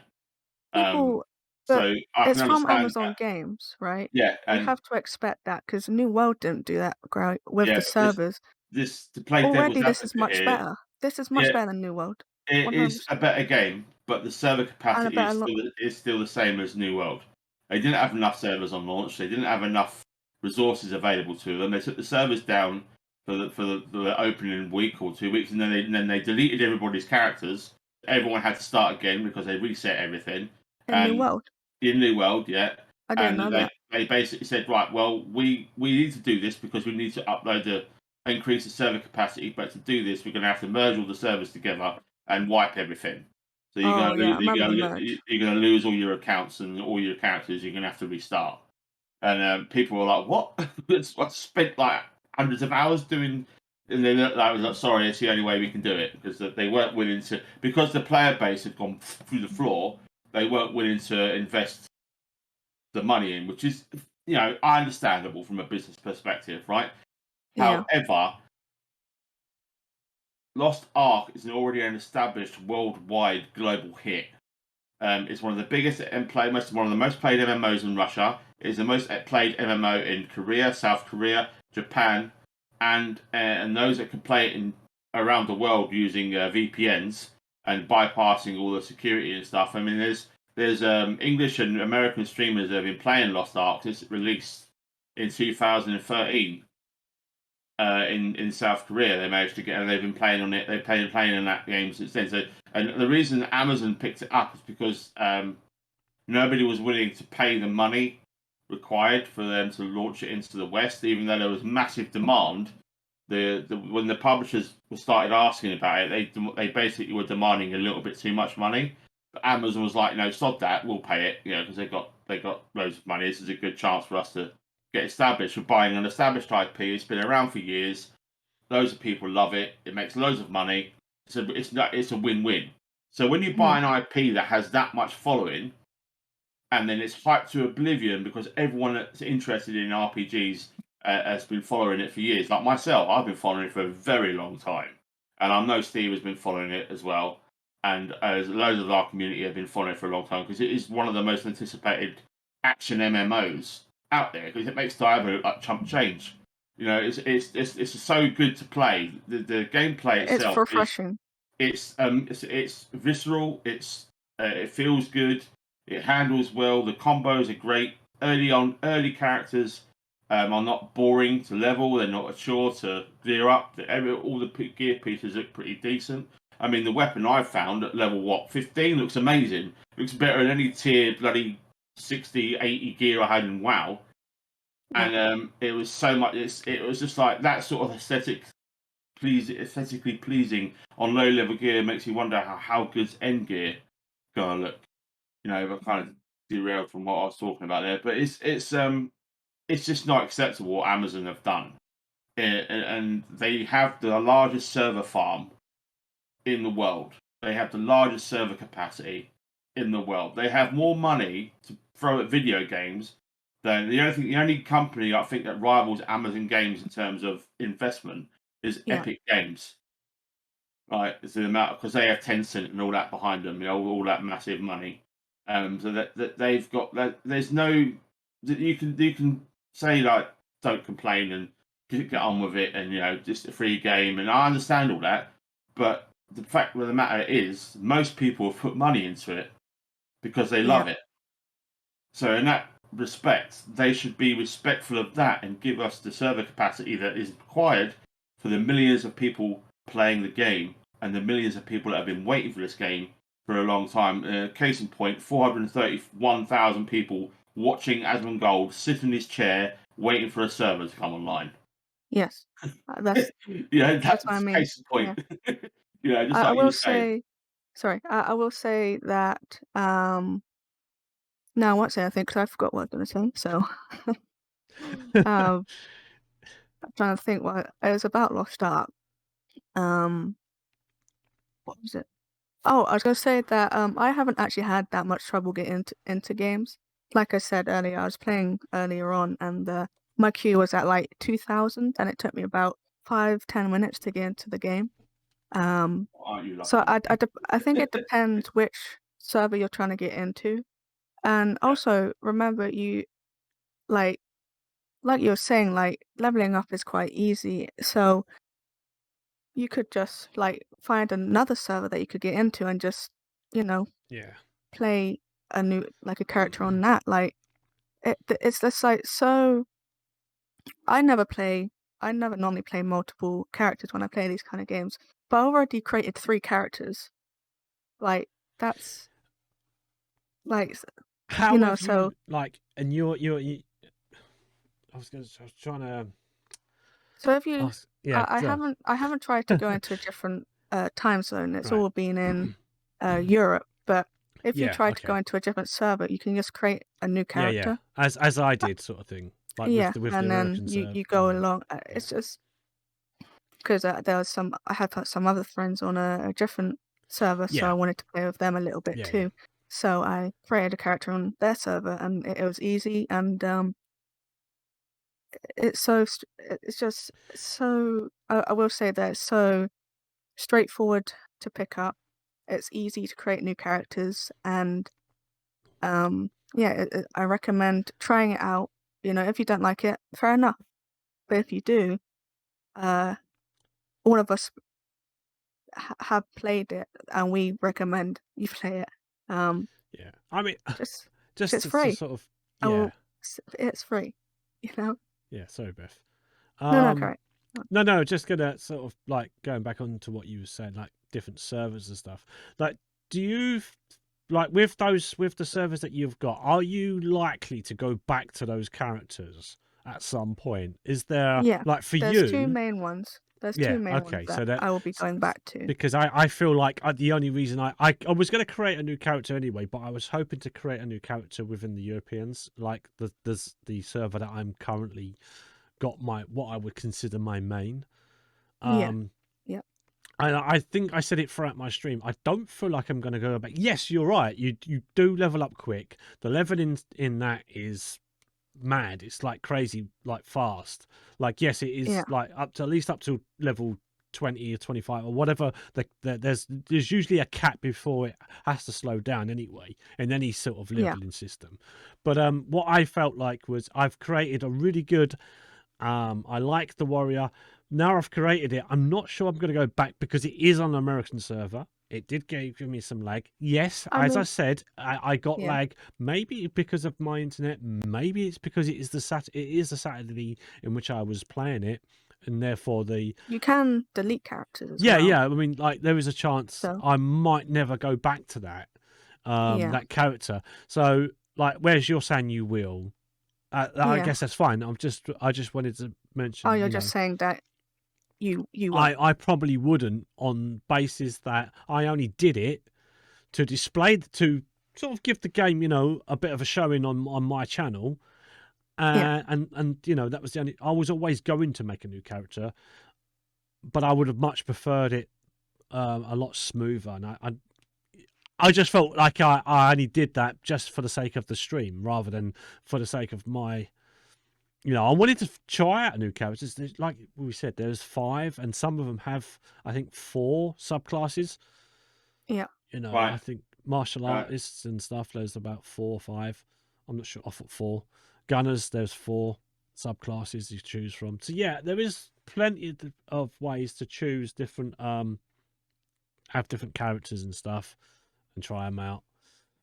Um, people, but so I can it's from understand that. Amazon Games, right? Yeah, You and have to expect that because New World didn't do that great with yeah, the servers. this to play devil's Already, this is advocate much here. better. This is much Yeah, better than New World, it is a 100%, better game, but the server and a capacity better lot. is still the same as New World. They didn't have enough servers on launch. They didn't have enough resources available to them. They took the servers down for the opening week or 2 weeks, and then they deleted everybody's characters. Everyone had to start again because they reset everything. In New And World. in New World, yeah, I didn't and know they that. they basically said, right, well, we need to do this because we need to upload the increase the server capacity, but to do this, we're going to have to merge all the servers together and wipe everything. So you're Oh going to yeah, I lose, remember the merge. you're going to lose all your accounts and all your characters. You're going to have to restart. And people were like, "What? I spent like hundreds of hours doing." And then I was like, "Sorry, it's the only way we can do it," because they weren't willing to, because the player base had gone through the floor. They weren't willing to invest the money in, which is, understandable from a business perspective, right? Yeah, However, Lost Ark is already an established worldwide global hit. It's one of the biggest and one of the most played MMOs in Russia. It is the most played MMO in Korea, South Korea, Japan, and those that can play it in around the world using VPNs and bypassing all the security and stuff. I mean, there's English and American streamers that have been playing Lost Ark since it released in 2013 in South Korea. They managed to get, and they've been playing on it. They've been playing in that game since then. So, and the reason Amazon picked it up is because nobody was willing to pay the money required for them to launch it into the West, even though there was massive demand. When the publishers started asking about it, they basically were demanding a little bit too much money. But Amazon was like, "No, sod that. We'll pay it." Because they got loads of money. This is a good chance for us to get established. We're buying an established IP. It's been around for years. Loads of people love it. It makes loads of money. It's a win-win. So when you buy mhm, an IP that has that much following, and then it's hyped to oblivion because everyone that's interested in RPGs has been following it for years. Like myself, I've been following it for a very long time, and I know Steve has been following it as well. And loads of our community have been following it for a long time because it is one of the most anticipated action MMOs out there because it makes Diablo look like chump change. It's so good to play. The gameplay it's itself is refreshing. it's visceral. It feels good. It handles well. The combos are great. Early characters are not boring to level. They're not a chore to gear up. All the gear pieces look pretty decent. I mean, the weapon I've found at level 15 looks amazing. Looks better than any tier bloody 60, 80 gear I had in WoW. Yeah, And it was so much. It was just like that sort of aesthetically pleasing on low level gear makes you wonder how good's end gear gonna look. I kind of derailed from what I was talking about there, but it's just not acceptable what Amazon have done. And they have the largest server farm in the world. They have the largest server capacity in the world. They have more money to throw at video games than the only company I think that rivals Amazon Games in terms of investment is yeah, Epic Games. Right, it's the amount because they have Tencent and all that behind them, all that massive money. So that they've got that. There's no that you can say like don't complain and get on with it, and just a free game, and I understand all that, but the fact of the matter is most people have put money into it because they yeah, love it. So in that respect, they should be respectful of that and give us the server capacity that is required for the millions of people playing the game and the millions of people that have been waiting for this game for a long time. Case in point, 431,000 people watching Asmongold sit in his chair waiting for a server to come online. Yes. That's Yeah, that's what I that's mean. case in Yeah. point. Just I like you will were saying. say sorry, I will say that, no, I won't say I think 'cause I forgot what I was gonna say, so, um, I'm trying to think what it was about Lost Ark. Um, what was it? Oh, I was gonna say that, I haven't actually had that much trouble getting into games. Like I said earlier, I was playing earlier on, and, my queue was at, like, 2,000, and it took me about 5-10 minutes to get into the game. Aren't you So lucky? I think it depends which server you're trying to get into. And Yeah. also remember like like you were saying, like leveling up is quite easy. So you could just like find another server that you could get into and just, you know, Yeah. play a new like a character on that. Like it's just like so I never normally play multiple characters when I play these kind of games. But I already created 3 characters. Like that's like How have so you like? And I was trying to so if you ask. Yeah. So, I haven't tried to go into a different time zone. It's right. all been in Europe, but if you Yeah. try to go Okay. into a different server, you can just create a new Yeah. Yeah. character. As I did, sort of thing. Like Yeah, with the and then American you serve. go along. It's just because there was I had some other friends on a different server, so I Yeah. wanted to play with them a little bit Yeah. Yeah. too. So I created a character on their server, and it was easy. And it's it's just so. I will say that it's so straightforward to pick up. It's easy to create new characters, and yeah, I recommend trying it out. If you don't like it, fair enough. But if you do, uh, all of us have played it, and we recommend you play it. Um, Yeah. I mean, just just it's to free. sort of I yeah. will. It's free. You know. Yeah. Sorry, Beth. No, correct. No, just gonna sort of like going back onto what you were saying, like different servers and stuff. Like, do you like with the servers that you've got? Are you likely to go back to those characters at some point? Is there Yeah, like for there's 2 you? main ones. There's 2 Yeah, main ones okay. that So that I will be going back to. because I feel like the only reason I was going to create a new character anyway, but I was hoping to create a new character within the Europeans, like the server that I'm currently got what I would consider my main. Yeah. Um, Yeah. I think I said it throughout my stream. I don't feel like I'm going to go back. Yes, you're right. You do level up quick. The leveling in that is mad. It's like crazy, like fast. Like yes, it is Yeah. like at least up to level 20 or 25 or whatever. There's usually a cap before it has to slow down anyway in any sort of Yeah. leveling system. But what I felt like was I've created a really good. I like the warrior. Now I've created it. I'm not sure I'm going to go back because it is on an American server. It did give me some lag. Yes, I as I mean, said, I got yeah. lag. Maybe because of my internet. Maybe it's because it is the Saturday in which I was playing it, and therefore You can delete characters as yeah. well. I mean, like there is a chance So, I might never go back to that yeah. that character. So like, whereas you're saying you will, I Yeah. guess that's fine. I just wanted to Oh, mention, you're just saying that you won't. I probably wouldn't on basis that I only did it to display to sort of give the game, a bit of a showing on my channel. Yeah. And that was the only. I was always going to make a new character, but I would have much preferred it a lot smoother. And I just felt like I only did that just for the sake of the stream rather than for the sake of my. I wanted to try out new characters. Like we said, there's 5, and some of them have, I think, 4 subclasses. Yeah. Right. I think martial artists and stuff, there's about 4 or 5. I'm not sure. I thought 4. Gunners, there's 4 subclasses you choose from. So yeah, there is plenty of ways to choose different, have different characters and stuff, and try them out.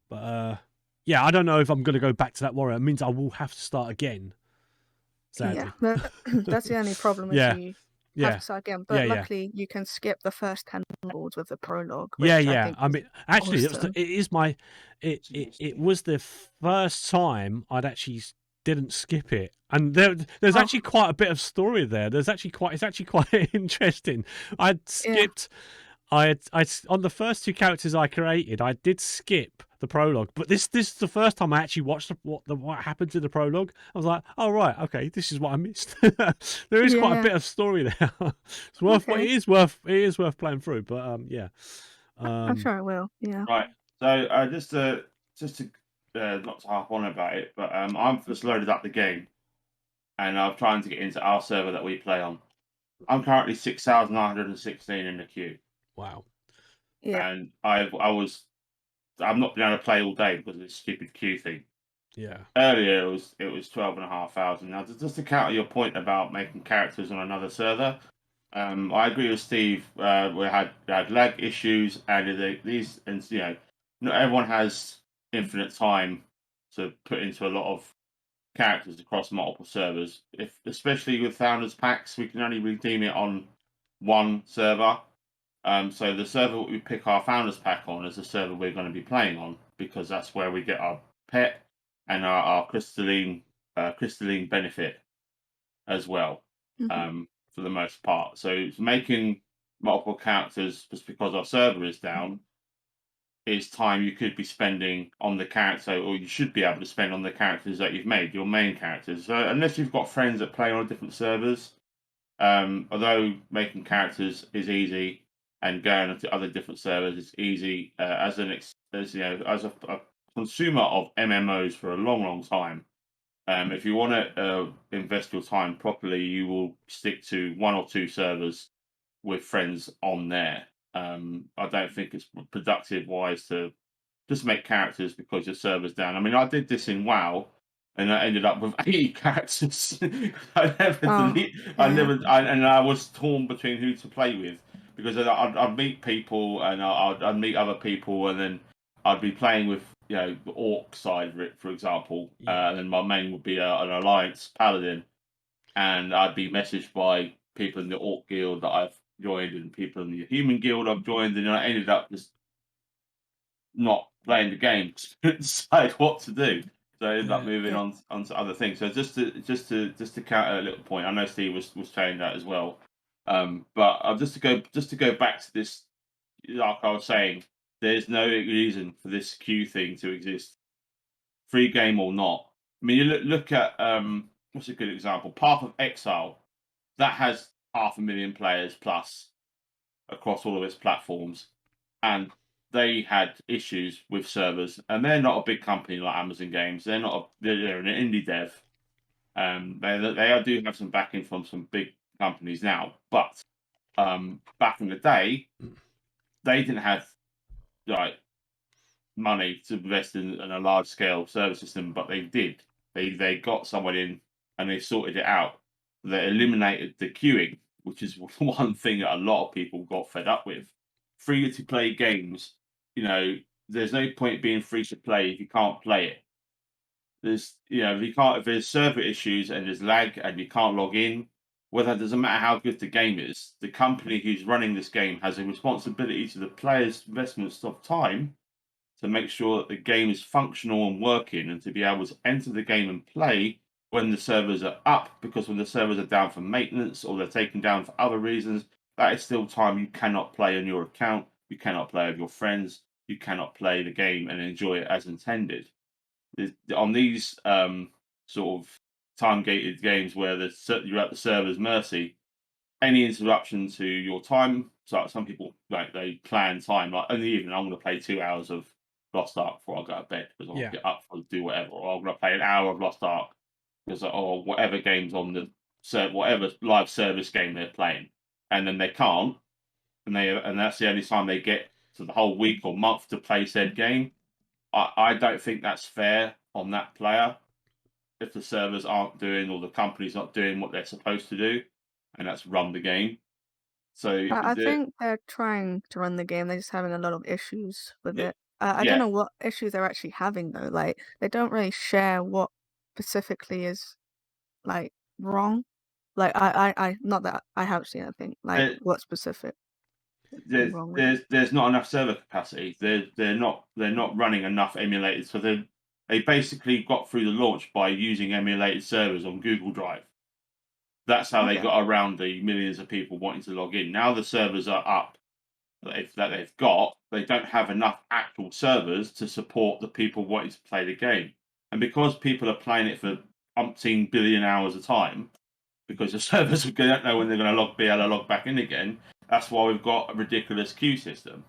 But yeah, I don't know if I'm going to go back to that warrior. It means I will have to start again. Yeah. Sadly. That's the only problem is Yeah. you have Yeah. to start again. Yeah. But luckily, you can skip the first 10 levels with the prologue, Yeah. which I Yeah. think I is mean, actually, awesome. it was the first time I'd actually didn't skip it, and there's Oh, actually quite a bit of story there. It's actually quite interesting. I'd yeah. skipped. On the first 2 characters I created, I did skip the prologue, but this is the first time I actually watched what happened in the prologue. I was like, oh right, okay, this is what I missed. There is quite a Yeah. bit of story there. It's worth, Okay. it is worth playing through. But yeah, I'm sure I will. Yeah. Right. So just to not to harp on about it, but I've just loaded up the game, and I'm trying to get into our server that we play on. I'm currently 6,916 in the queue, wow, Yeah. and I've not been able to play all day because of this stupid queue thing. yeah, Earlier it was 12,500. Now just to counter your point about making characters on another server, I agree with Steve. We had lag issues, and these, and not everyone has infinite time to put into a lot of characters across multiple servers. If especially with founders packs, we can only redeem it on one server. So the server we pick our founders pack on is the server we're going to be playing on, because that's where we get our pet and our crystalline benefit as well, Hmm. for the most part. So it's making multiple characters just because our server is down is time you could be spending on the character, or you should be able to spend on the characters that you've made, your main characters. So unless you've got friends that play on different servers, although making characters is easy and going to other different servers is easy, as as a consumer of MMOs for a long time. If you want to invest your time properly, you will stick to 1 or 2 servers with friends on there. I don't think it's productive wise to just make characters because your server's down. I mean, I did this in WoW, and I ended up with 80 characters. Oh, yeah. And I was torn between who to play with, because I'd meet people, and I'd meet other people, and then I'd be playing with the orc side of it, for example, yeah, and then my main would be an alliance paladin, and I'd be messaged by people in the orc guild that I've joined and people in the human guild I've joined, and I ended up just not playing the game to decide what to do. So I ended up moving Yeah. on to other things. So just to counter a little point, I know Steve was saying that as well. But just to go back to this, like I was saying, there's no reason for this queue thing to exist, free game or not. I mean, you look at what's a good example? Path of Exile, that has 500,000 players plus across all of its platforms, and they had issues with servers. And they're not a big company like Amazon Games. They're an indie dev. They do have some backing from some big companies now, but back in the day, they didn't have like money to invest in a large scale service system, but they did. They got someone in and they sorted it out. They eliminated the queuing, which is one thing that a lot of people got fed up with. Free to play games, there's no point being free to play if you can't play it. If there's server issues and there's lag and you can't log in, whether it doesn't matter how good the game is, the company who's running this game has a responsibility to the player's investments of time to make sure that the game is functional and working, and to be able to enter the game and play when the servers are up, because when the servers are down for maintenance or they're taken down for other reasons, that is still time you cannot play on your account, you cannot play with your friends, you cannot play the game and enjoy it as intended. On these sort of time gated games where you're at the server's mercy, any interruption to your time. So some people they plan time, like in the evening I'm going to play 2 hours of Lost Ark before I go to bed because I'll yeah, get up and do whatever, or I'm going to play an hour of Lost Ark because or whatever game's on whatever live service game they're playing, and then they can't, and that's the only time they get to the whole week or month to play said game. I don't think that's fair on that player if the servers aren't doing, or the company's not doing what they're supposed to do, and that's run the game. So I think they're trying to run the game. They're just having a lot of issues with it, it. I don't yeah, know what issues they're actually having though. Like they don't really share what specifically is like wrong. Like not that I haven't seen anything like there, what specifically wrong with it. there's not enough server capacity. They're not running enough emulators. So They basically got through the launch by using emulated servers on Google Drive. That's how they Okay. got around the millions of people wanting to log in. Now the servers are up that they've got, they don't have enough actual servers to support the people wanting to play the game. And because people are playing it for umpteen billion hours a time, because the servers don't know when they're going to be able to log back in again, that's why we've got a ridiculous queue system.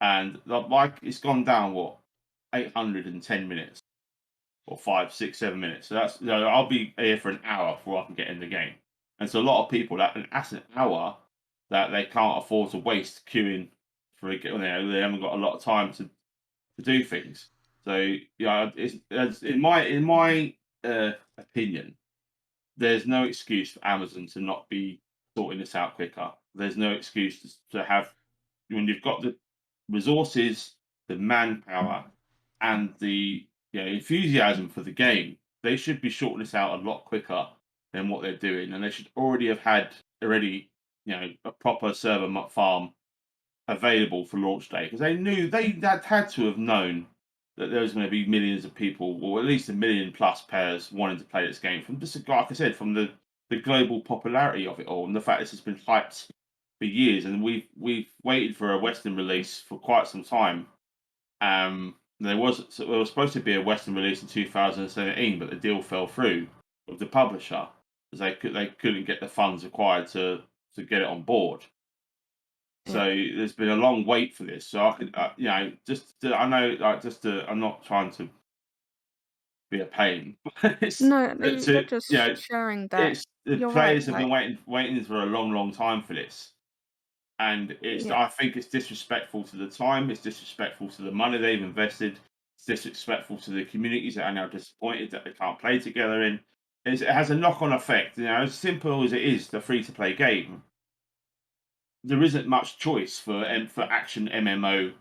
And like it's gone down 810 minutes or 5, 6, 7 minutes. So that's I'll be here for an hour before I can get in the game. And so a lot of people that's an hour that they can't afford to waste queuing for they haven't got a lot of time to do things. So it's in my opinion, there's no excuse for Amazon to not be sorting this out quicker. There's no excuse to have when you've got the resources, the manpower, and the enthusiasm for the game. They should be sorting this out a lot quicker than what they're doing, and they should already have had a proper server farm available for launch day because they knew they had to have known that there was going to be millions of people, or at least 1 million+ players wanting to play this game. From just like I said, from the global popularity of it all, and the fact this has been hyped for years, and we've waited for a Western release for quite some time. There was supposed to be a Western release in 2017, but the deal fell through with the publisher because they couldn't get the funds required to get it on board. Yeah. So there's been a long wait for this. So I could, I'm not trying to be a pain. No, you're To, just you know, sharing that. it's the You're right. players have been waiting for a long, long time for this, and Yeah. I think it's disrespectful to the time. It's disrespectful to the money they've invested. It's disrespectful to the communities that are now disappointed that they can't play together in. It has a knock-on effect. As simple as it is, the free-to-play game, there isn't much choice for action MMO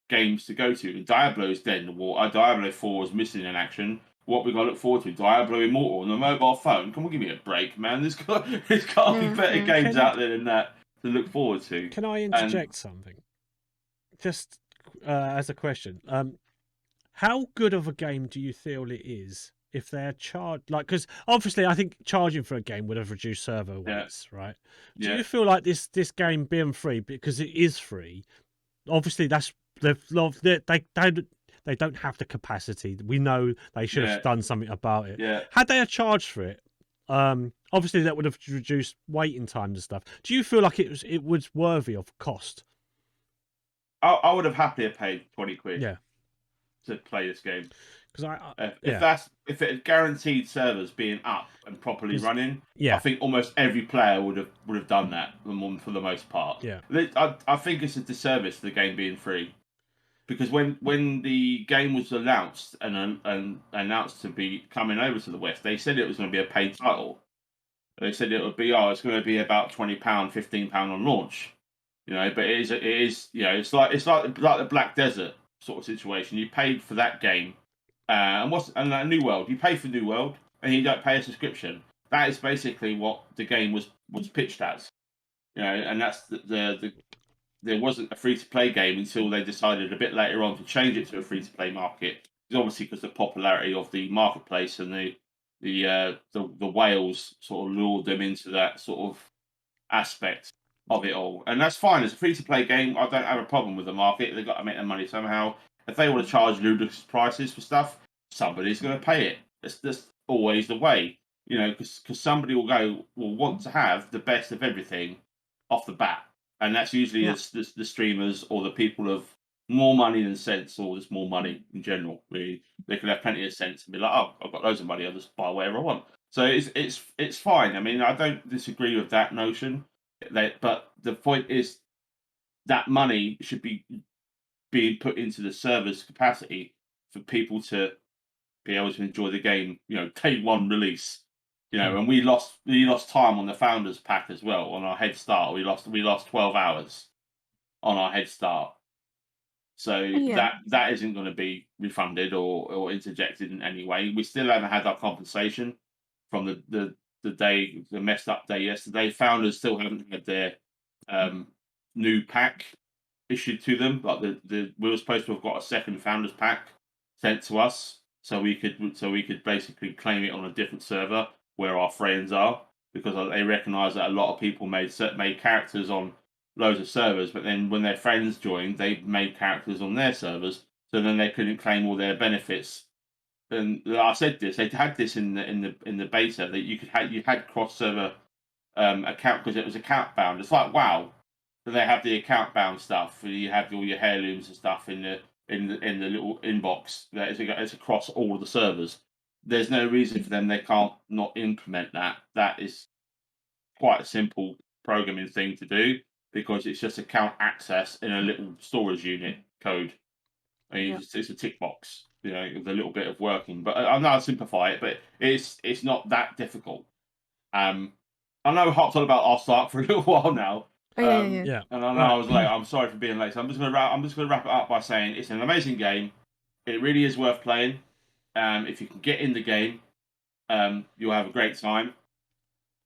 games to go to. Diablo's dead in the water. Diablo 4 is missing in action. What we got to look forward to? Diablo Immortal on the mobile phone. Come on, give me a break, man. There's got to be better games out there than that to look forward to. Can I interject something? Just as a question, how good of a game do you feel it is if they're charged? Because obviously, I think charging for a game would have reduced server weights, right? Do you feel like this game being free because it is free? Obviously, that's they don't have the capacity. We know they should have done something about it. Yeah. Had they charged for it, obviously that would have reduced waiting times and stuff. Do you feel like it was worthy of cost? I would have happily paid 20 quid. Yeah. To play this game. Because if it had guaranteed servers being up and properly running, I think almost every player would have done that for the most part. Yeah. I think it's a disservice to the game being free. Because when the game was announced and announced to be coming over to the West, they said it was going to be a paid title. They said it would be it's going to be about £20, £15 on launch. But it is it's like the Black Desert sort of situation. You paid for that game, and New World. You pay for New World, and you don't pay a subscription. That is basically what the game was pitched as. And that's there wasn't a free to play game until they decided a bit later on to change it to a free to play market. Obviously, because the popularity of the marketplace and the whales sort of lured them into that sort of aspect of it all, and that's fine. As a free to play game, I don't have a problem with the market. They've got to make their money somehow. If they want to charge ludicrous prices for stuff, somebody's going to pay it. That's always the way, because somebody will want to have the best of everything off the bat, and that's usually the streamers or the people of more money than sense, or just more money in general. Really, they can have plenty of sense and be like, "Oh, I've got loads of money. I'll just buy whatever I want." So it's fine. I mean, I don't disagree with that notion. But the point is that money should be being put into the server's capacity for people to be able to enjoy the game. Day one release. And we lost time on the founders pack as well on our head start. We lost 12 hours on our head start. So that isn't going to be refunded or interjected in any way. We still haven't had our compensation from the messed up day yesterday. Founders still haven't had their new pack issued to them. Like we were supposed to have got a second founders pack sent to us. so we could basically claim it on a different server where our friends are, because they recognise that a lot of people made characters on loads of servers, but then when their friends joined, they made characters on their servers, so then they couldn't claim all their benefits. And I said this, they had this in the beta, that you had cross server account, because it was account bound. It's like WoW, so they have the account bound stuff. You have all your heirlooms and stuff in the little inbox. That it's across all of the servers. There's no reason for them they can't not implement that. That is quite a simple programming thing to do, because it's just account access in a little storage unit code. It's a tick box, with a little bit of working. But I know I simplify it, but it's not that difficult. I know we hopped on about Ark for a little while now. Yeah. And I know I was late. I'm sorry for being late. So I'm just gonna wrap it up by saying it's an amazing game. It really is worth playing. If you can get in the game, you'll have a great time.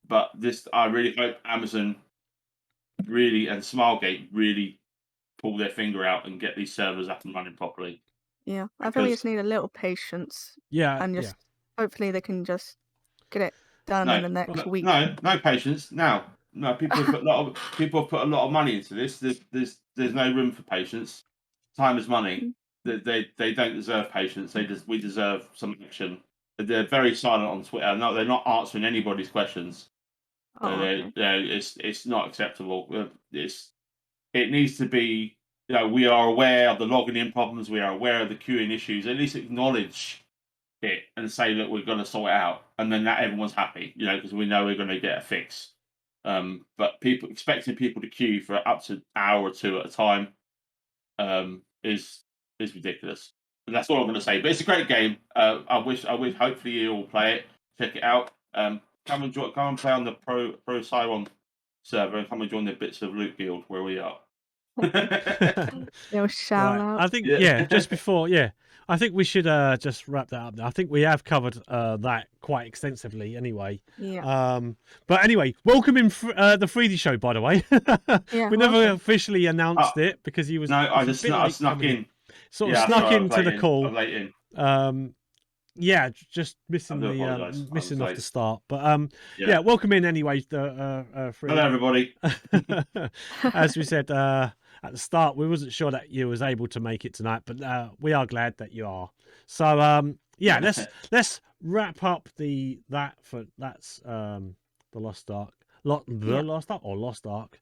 But I really hope Amazon and Smilegate really pull their finger out and get these servers up and running properly. Yeah, I think we just need a little patience. Yeah, and just hopefully they can just get it done in the next week. No patience. Now, no, people have put a lot of money into this. There's no room for patience. Time is money. They don't deserve patience. We deserve some action. They're very silent on Twitter. No, they're not answering anybody's questions. Okay. It's not acceptable. It needs to be. We are aware of the logging in problems. We are aware of the queuing issues. At least acknowledge it and say, look, we're going to sort it out, and then everyone's happy. Because we know we're going to get a fix. But expecting people to queue for up to an hour or two at a time is ridiculous. And that's all I'm going to say. But it's a great game. I wish. Hopefully, you all play it. Check it out. Come and play on the Pro Cylon server, and come and join the Bits of Loot Guild where we are. Shout out. I think just before I think we should just wrap that up now. I think we have covered that quite extensively anyway. Yeah. But anyway, welcome in the Freedy show, by the way. We never officially announced it because he was. No, I snuck in. Sort of snuck into the call. I'm late in. Just missing off the start. But welcome in anyway. Hello, everybody. As we said at the start, we wasn't sure that you was able to make it tonight, but we are glad that you are. So let's wrap up the Lost Ark. Lost Ark or Lost Ark.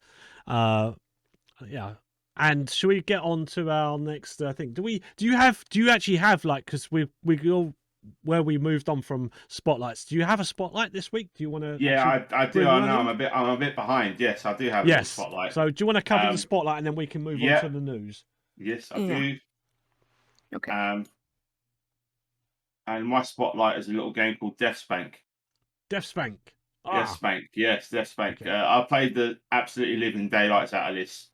And should we get on to our next thing? Do you actually have, like, because we all where we moved on from spotlights? Do you have a spotlight this week? Do you want to? Yeah, I do. I know I'm a bit behind. Yes, I do have a spotlight. So do you want to cover the spotlight and then we can move on to the news? Yes, I do. Okay. And my spotlight is a little game called DeathSpank. DeathSpank. DeathSpank. Yes, DeathSpank. Okay. I played the absolutely living daylights out of this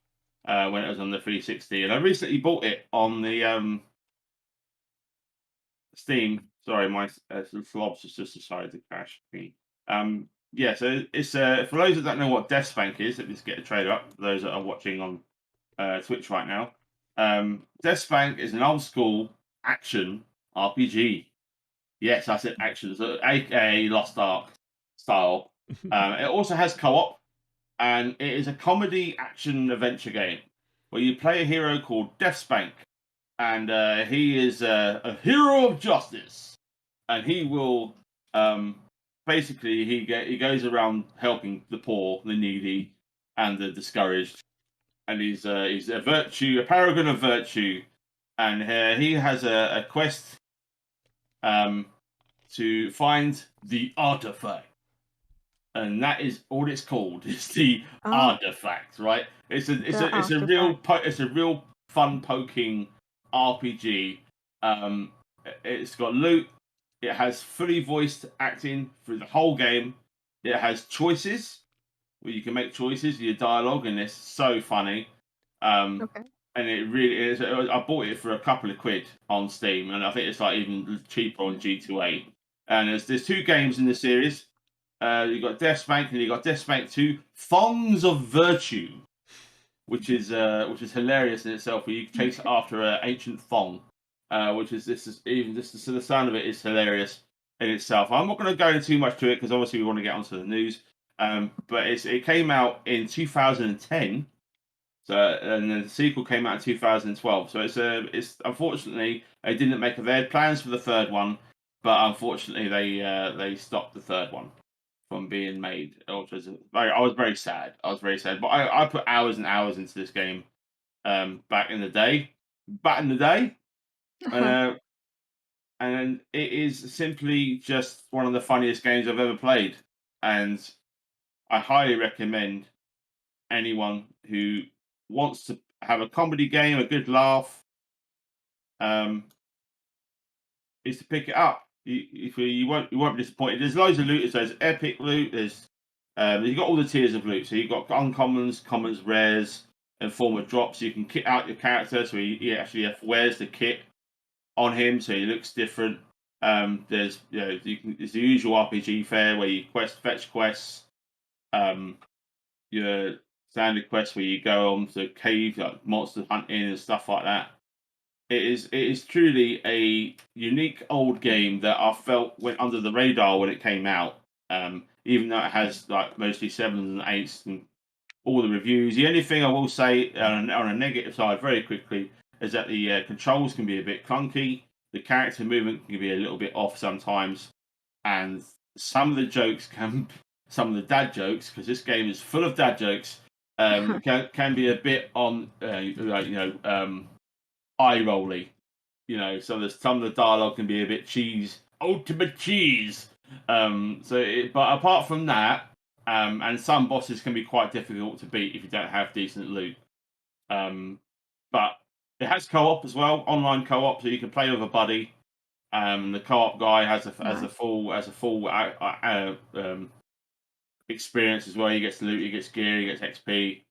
when it was on the 360, and I recently bought it on the Steam. Sorry, my slobs just decided to crash me. So it's for those that don't know what DeathSpank is, let me just get the trailer up. For those that are watching on Twitch right now, DeathSpank is an old school action RPG. Yes, I said action, so aka Lost Ark style. It also has co-op, and it is a comedy action adventure game where you play a hero called DeathSpank, and he is a hero of justice, and he will basically he goes around helping the poor, the needy, and the discouraged, and he's a paragon of virtue, and he has a quest to find the artifact. And that is all it's called. It's the artifact, right? It's a real fun poking RPG. It's got loot. It has fully voiced acting through the whole game. It has choices where you can make choices. Your dialogue, and it's so funny. Okay. And it really is. I bought it for a couple of quid on Steam, and I think it's like even cheaper on G2A. And there's two games in the series. You've got DeathSpank, and you've got DeathSpank 2, Thongs of Virtue, which is hilarious in itself, where you chase after an ancient thong. which is this is even just the sound of it is hilarious in itself. I'm not going to go into too much to it because obviously we want to get onto the news. But it came out in 2010. So and then the sequel came out in 2012. So it's unfortunately they didn't make it. They had plans for the third one, but unfortunately they stopped the third one from being made. Which was I was very sad. I was very sad. But I put hours and hours into this game back in the day. Back in the day. Uh, and it is simply just one of the funniest games I've ever played. And I highly recommend anyone who wants to have a comedy game, a good laugh, um, is to pick it up. You won't be disappointed. There's loads of loot. There's epic loot. There's you've got all the tiers of loot. So you've got uncommons, commons, rares, and form of drops. You can kit out your character, so he actually wears the kit on him, so he looks different. There's it's the usual RPG fare where you fetch quests. Your standard quests where you go on to cave, like monster hunting and stuff like that. It is truly a unique old game that I felt went under the radar when it came out. Even though it has like mostly sevens and eights and all the reviews. The only thing I will say on a negative side, very quickly, is that the controls can be a bit clunky. The character movement can be a little bit off sometimes, and some of the jokes can, some of the dad jokes, because this game is full of dad jokes, can be a bit on, eye rolly. Some of the dialogue can be a bit ultimate cheese. But apart from that, and some bosses can be quite difficult to beat if you don't have decent loot. But it has co-op as well, online co-op, so you can play with a buddy. The co-op guy has a full experience as well. He gets loot, he gets gear, he gets XP.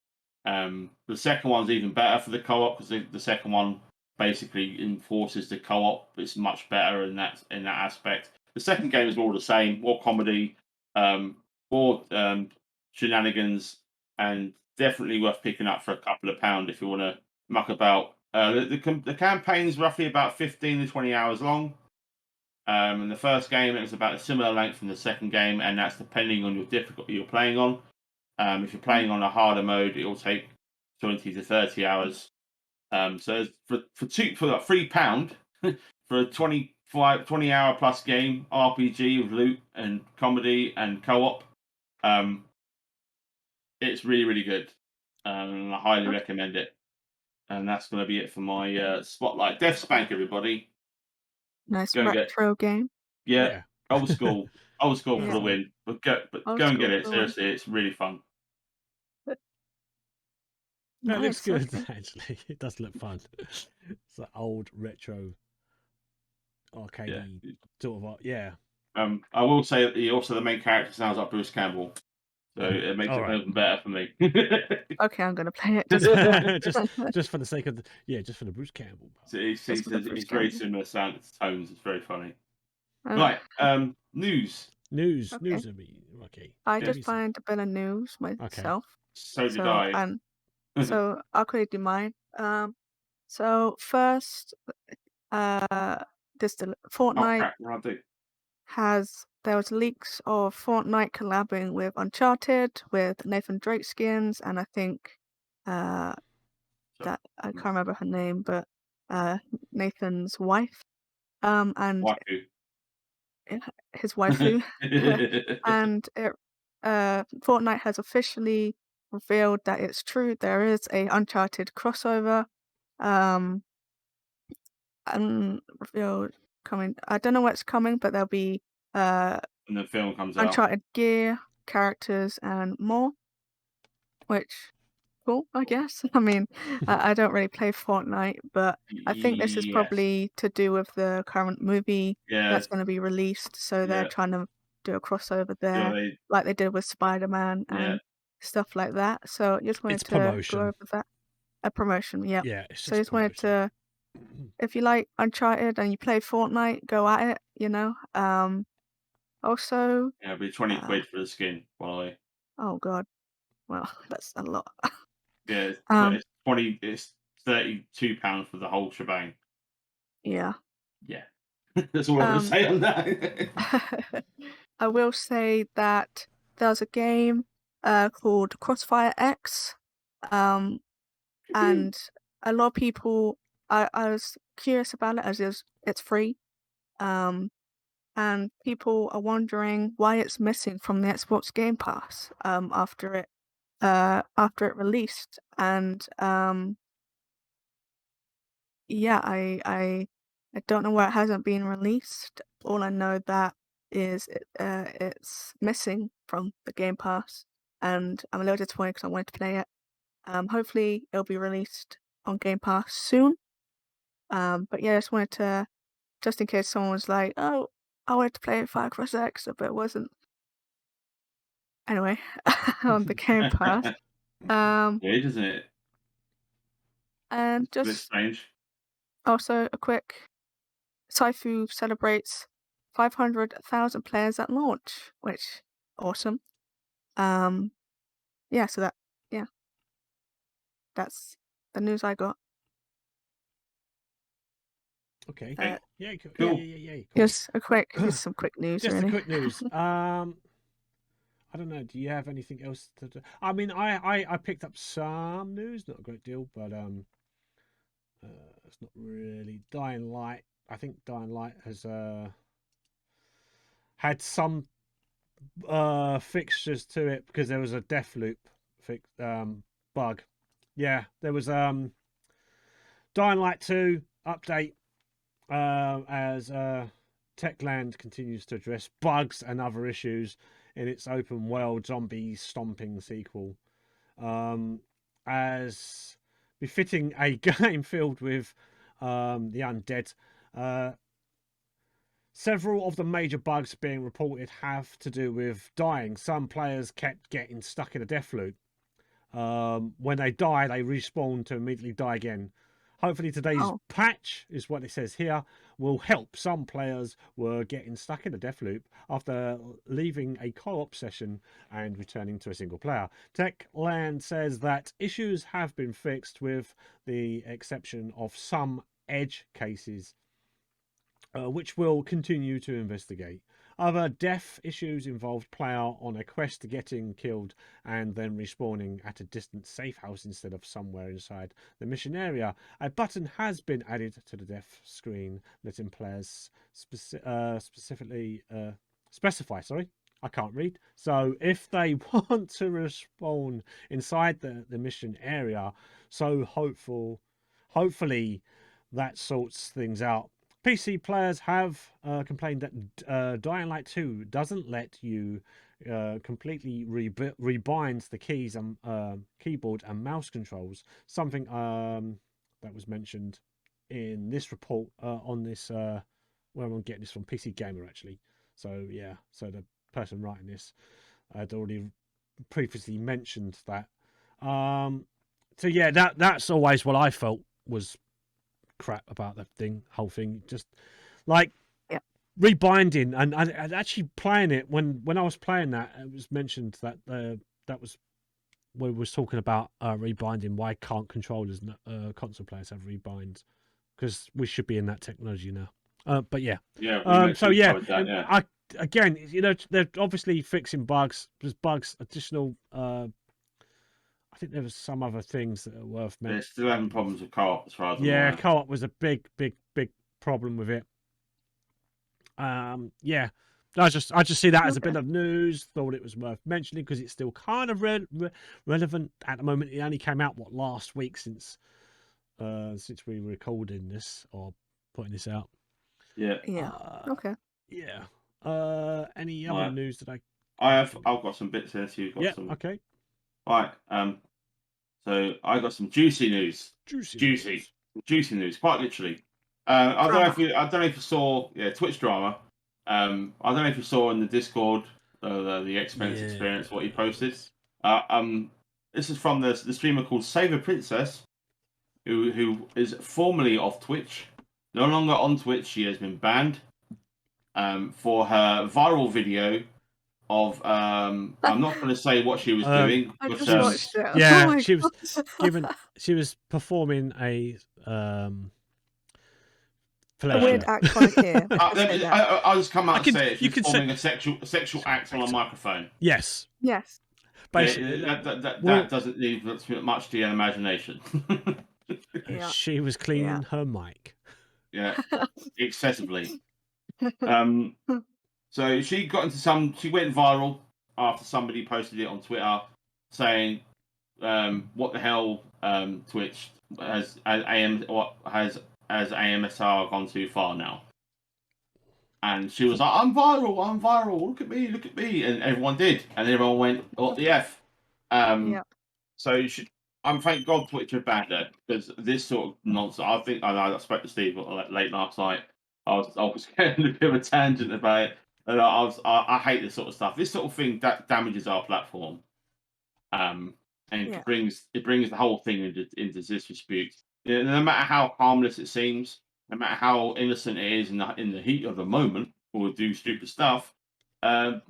The second one's even better for the co-op because the second one basically enforces the co-op. It's much better in that aspect. The second game is more the same, more comedy, more shenanigans, and definitely worth picking up for a couple of pound if you want to muck about. The campaign's roughly about 15 to 20 hours long. In the first game, it was about a similar length from the second game, and that's depending on your difficulty you're playing on. If you're playing on a harder mode, it will take 20 to 30 hours. So for like £3 for a 20 hour plus game RPG with loot and comedy and co-op, it's really really good, and I highly recommend it. And that's going to be it for my spotlight. DeathSpank, everybody. Nice Go and get retro game. Yeah, old school, old school for Yeah. the win. But go Old and school get it. for the win. Seriously, it's really fun. That looks Nice. good, Okay. actually. It does look fun. It's like old retro arcadey sort of yeah. I will say that the main character sounds like Bruce Campbell, so it makes All it right. even better for me. Okay, I'm gonna play it. just for the sake of just for the Bruce Campbell. So he's Just for the Bruce very Campbell. similar tones. It's very funny. Oh, Right, news. News okay. of me. Okay. I Yeah. just find a bit of news myself. So did So I. and so I'll quickly do mine. So first, this Oh Fortnite crap! What do I do? there was leaks of Fortnite collabing with Uncharted with Nathan Drake skins, and I think that I can't remember her name, but Nathan's wife, and Waifu. his waifu, and Fortnite has officially revealed that it's true. There is a Uncharted crossover, and revealed coming. I don't know what's coming, but there'll be And the film comes out. Uncharted gear, characters, and more. Which cool, I guess. I mean, I don't really play Fortnite, but I think this is Yes. probably to do with the current movie Yeah. that's going to be released. So they're Yeah. trying to do a crossover there, Yeah, like they did with Spider-Man and stuff like that. So just wanted It's to go promotion. over that. A promotion, yeah. Yeah, it's So I just just wanted promotion. to, if you like Uncharted and you play Fortnite, go at it. You know. Also, Yeah, it'll be 20 quid for the skin, by the way. oh god, well that's a lot. Yeah, it's 32 pounds for the whole shebang. Yeah. Yeah. That's all I'm going to say on that. I will say that there's a game called Crossfire X, and a lot of people. I was curious about it as it's free, and people are wondering why it's missing from the Xbox Game Pass after it released, and yeah, I don't know why it hasn't been released. All I know that is it's missing from the Game Pass, and I'm a little disappointed because I wanted to play it. Hopefully it'll be released on Game Pass soon. But yeah, I just wanted to, just in case someone was like, "Oh, I wanted to play Fire Cross X, but it wasn't." Anyway, on the Game Pass. Weird, isn't it? And It's a bit just strange. also a quick Saifu celebrates 500,000 players at launch, which awesome. Yeah, so that's the news I got. Okay. Yeah. Cool. Cool. Yeah. Cool. Just some quick news. Just really. a quick news. I don't know. Do you have anything else to do? I mean, I picked up some news, not a great deal, but it's not really Dying Light. I think Dying Light has had some fixtures to it because there was a Deathloop bug. Yeah, there was Dying Light 2 update as Techland continues to address bugs and other issues in its open world zombie stomping sequel, as befitting a game filled with the undead. Several of the major bugs being reported have to do with dying. Some players kept getting stuck in a death loop. When they die, they respawn to immediately die again. Hopefully today's patch, is what it says here, will help. Some players were getting stuck in a death loop after leaving a co-op session and returning to a single player. Techland says that issues have been fixed with the exception of some edge cases, which we'll continue to investigate. Other death issues involved player on a quest to getting killed and then respawning at a distant safe house instead of somewhere inside the mission area. A button has been added to the death screen, letting players specifically specify. Sorry, I can't read. So if they want to respawn inside the mission area, so hopefully that sorts things out. PC players have complained that Dying Light 2 doesn't let you completely rebind the keys and keyboard and mouse controls. Something that was mentioned in this report on this. Where I'm getting this from, PC Gamer actually. So yeah, so the person writing this had already previously mentioned that. So yeah, that's always what I felt was crap about the whole thing. Just like rebinding and actually playing it when I was playing that, it was mentioned that that was when we was talking about rebinding. Why can't controllers, console players, have rebinds? Because we should be in that technology now. But yeah, so yeah, that, again, you know, they're obviously fixing bugs. There's bugs, additional. I think there was some other things that are worth mentioning. They're still having problems with co-op as far as I'm aware. Co-op was a big problem with it. Yeah, I just see that as a bit of news. Thought it was worth mentioning because it's still kind of relevant at the moment. It only came out last week since we were recording this or putting this out. Yeah. Okay. Yeah. Any other news that I've got some bits here. So you've got some. Okay. Right. So I got some juicy news. Juicy news. Quite literally. I don't know if you saw Twitch drama. I don't know if you saw in the Discord the expense experience what he posted. This is from the streamer called Save a Princess, who is formerly off Twitch, no longer on Twitch. She has been banned for her viral video of I'm not going to say what she was doing, I but just watched it. Yeah, she was performing a a weird act on here. I'll just come out and say it. You She's can performing a sexual act on a microphone. Yes. Yes. Basically, that doesn't leave much to your imagination. Yeah. She was cleaning her mic. Yeah, excessively. So she got into she went viral after somebody posted it on Twitter saying, "What the hell, Twitch has AMSR gone too far now?" And she was like, I'm viral, look at me. And everyone did. And everyone went, what the F? So I'm thank God Twitch have banned her, because this sort of nonsense, I spoke to Steve late last night. I was getting a bit of a tangent about it. And I hate this sort of stuff. This sort of thing that damages our platform. And it brings the whole thing into disrepute. No matter how harmless it seems, no matter how innocent it is in the heat of the moment, or do stupid stuff. No,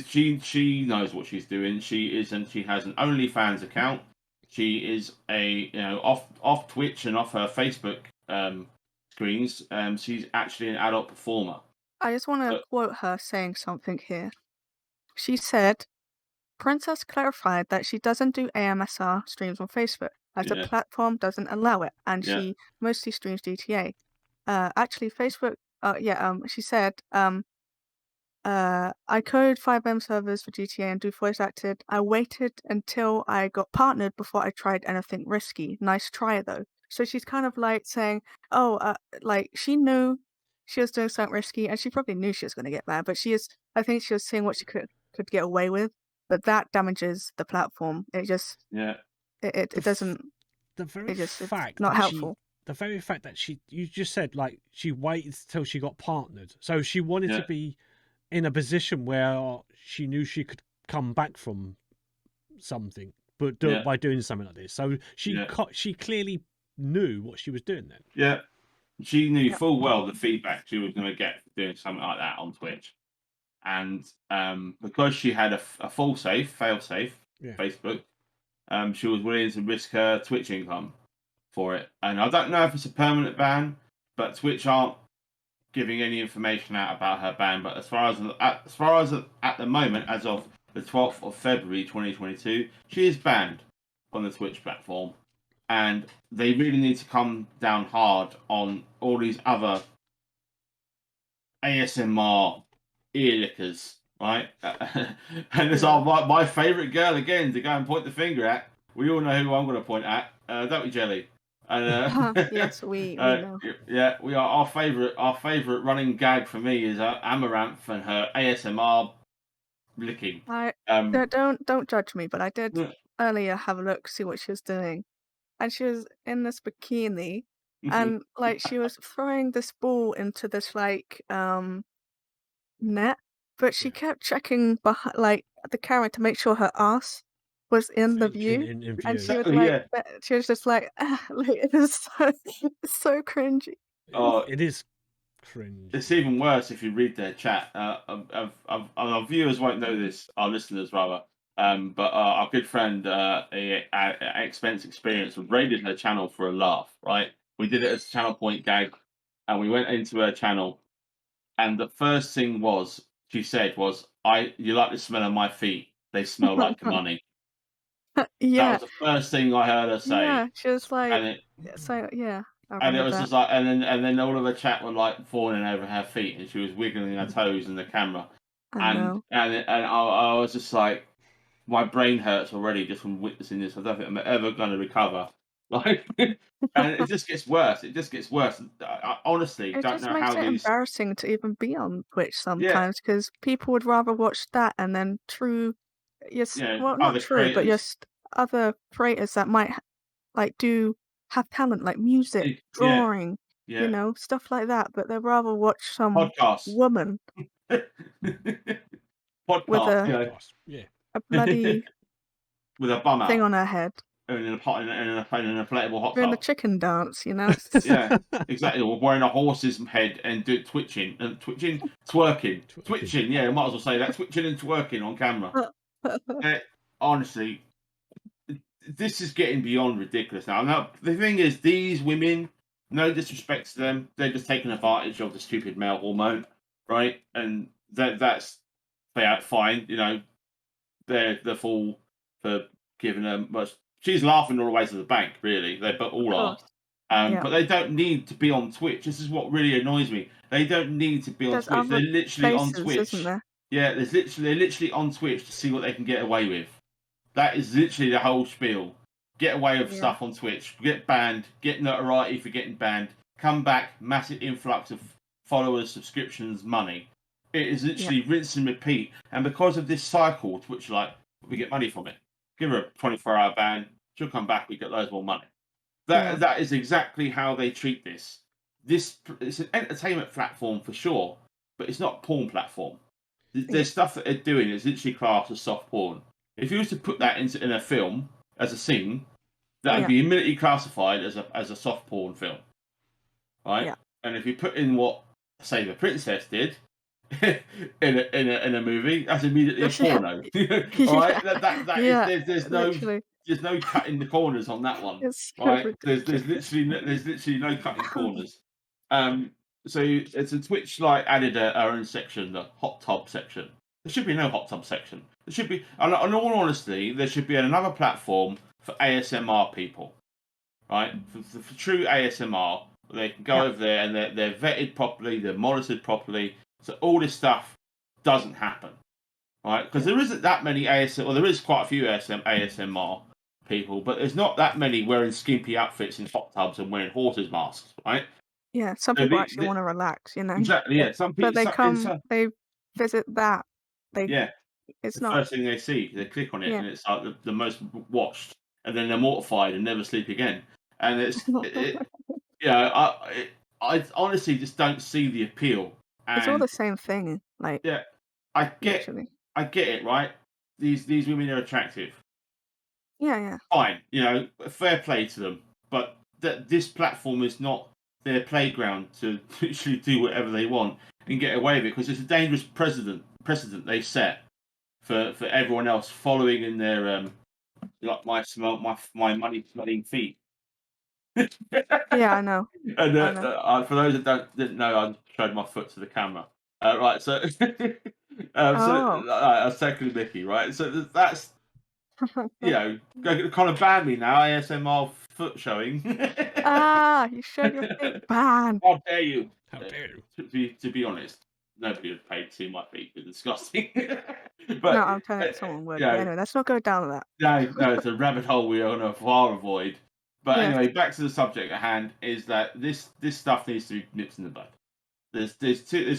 she knows what she's doing. She has an OnlyFans account. She is off Twitch and off her Facebook screens. She's actually an adult performer. I just want to quote her saying something here. She said, Princess clarified that she doesn't do AMSR streams on Facebook, as the platform doesn't allow it, and she mostly streams GTA. Actually, Facebook, she said, I code 5M servers for GTA and do voice acted. I waited until I got partnered before I tried anything risky. Nice try, though. So she's kind of like saying, like she knew she was doing something risky, and she probably knew she was going to get banned, but I think she was seeing what she could get away with. But that damages the platform. It just it doesn't. The very fact it's not helpful. The very fact that you just said like she waited till she got partnered, so she wanted to be in a position where she knew she could come back from something, but by doing something like this. So she clearly knew what she was doing then. Yeah, she knew full well the feedback she was going to get for doing something like that on Twitch. And because she had a fail safe Facebook, she was willing to risk her Twitch income for it. And I don't know if it's a permanent ban, but Twitch aren't giving any information out about her ban. But as far as at the moment, as of the 12th of February 2022, she is banned on the Twitch platform. And they really need to come down hard on all these other ASMR ear lickers, right? And it's my favourite girl again to go and point the finger at. We all know who I'm going to point at, don't we, Jelly? And, yes, we know. Yeah, we are our favourite running gag for me is Amaranth and her ASMR licking. Don't judge me, but I did earlier have a look, see what she was doing, and she was in this bikini, and like she was throwing this ball into this like net, but she kept checking behind, like the camera, to make sure her ass was in the view, in view. and she was like, she was just like it is so cringy. Oh, it is cringe. It's even worse if you read their chat. Our viewers won't know this, our listeners rather. But our good friend, Expense Experience, raided her channel for a laugh. Right, we did it as a channel point gag, and we went into her channel, and the first thing she said was, "You like the smell of my feet? They smell like money." Yeah, that was the first thing I heard her say. Yeah, she was like, and it was that. just like, and then all of her chat were like falling over her feet, and she was wiggling her toes in the camera. And I was just like, my brain hurts already just from witnessing this. I don't think I'm ever going to recover. Like, and it just gets worse. It just gets worse. I honestly don't know how these. It just makes it embarrassing to even be on Twitch sometimes, because people would rather watch that and then not true, but just other creators that might have talent, like music, drawing, stuff like that. But they'd rather watch some woman with a bloody with a bum thing on her head. In an inflatable hot doing tub. the chicken dance, Yeah, exactly. Or wearing a horse's head and twitching, twitching. Yeah, I might as well say that, twitching and twerking on camera. Honestly, this is getting beyond ridiculous now. Now the thing is, these women No disrespect to them, they're just taking advantage of the stupid male hormone, right? And that's fine. You know, they're the fool for giving them much. She's laughing all the way to the bank. Really, they but Of all are. course. Yeah. But they don't need to be on Twitch. This is what really annoys me. They don't need to be on There's Twitch. They're other literally on places, isn't Twitch. there? Yeah, they're literally on Twitch to see what they can get away with. That is literally the whole spiel. Get away with Yeah. stuff on Twitch. Get banned. Get notoriety for getting banned. Come back. Massive influx of followers, subscriptions, money. It is literally rinse and repeat. And because of this cycle, Twitch like we get money from it. Give her a 24-hour ban. She'll come back. We get loads more money. That is exactly how they treat this. It's an entertainment platform for sure, but it's not a porn platform. There's stuff that they're doing is literally classed as soft porn. If you was to put that in a film as a scene, that would be immediately classified as a soft porn film, right? Yeah. And if you put in what, say, the princess did in a movie, that's immediately a porno. All right, there's no cutting the corners on that one. It's so Right, there's ridiculous. literally no cutting corners. So it's a Twitch like added our own section, the hot tub section. There should be no hot tub section. There should be, in all honesty, there should be another platform for ASMR people, right? For true ASMR, they can go over there and they're vetted properly, they're monitored properly, so all this stuff doesn't happen, right? Because there isn't that many ASMR, well, there is quite a few ASMR people, but there's not that many wearing skimpy outfits in hot tubs and wearing horses masks, right? Yeah, some So people actually want to relax, you know. exactly, yeah. Some people, But they visit that. It's the not. first thing they see, they click on it, Yeah. and it's like the most watched, and then they're mortified and never sleep again. And I honestly just don't see the appeal. It's all And the same thing, like yeah, I get it, right? These women are attractive. Yeah. Fine, fair play to them. But this platform is not their playground to literally do whatever they want and get away with it, because it's a dangerous precedent they set for everyone else following in their like my money smelling feet. Yeah, I know. And I know. for those that didn't know, I showed my foot to the camera. Right, so Oh. I was tackling Mickey, right? So that's kind of ban me now. ASMR foot showing. You showed your feet. Ban. How dare you? How dare you? To be honest, nobody would pay to see my feet. It's disgusting. No, But I'm telling you, someone would. But anyway, let's not go down to that. no, it's a rabbit hole we are going to far avoid. But Yes. anyway, back to the subject at hand: is that this stuff needs to be nipped in the bud. There's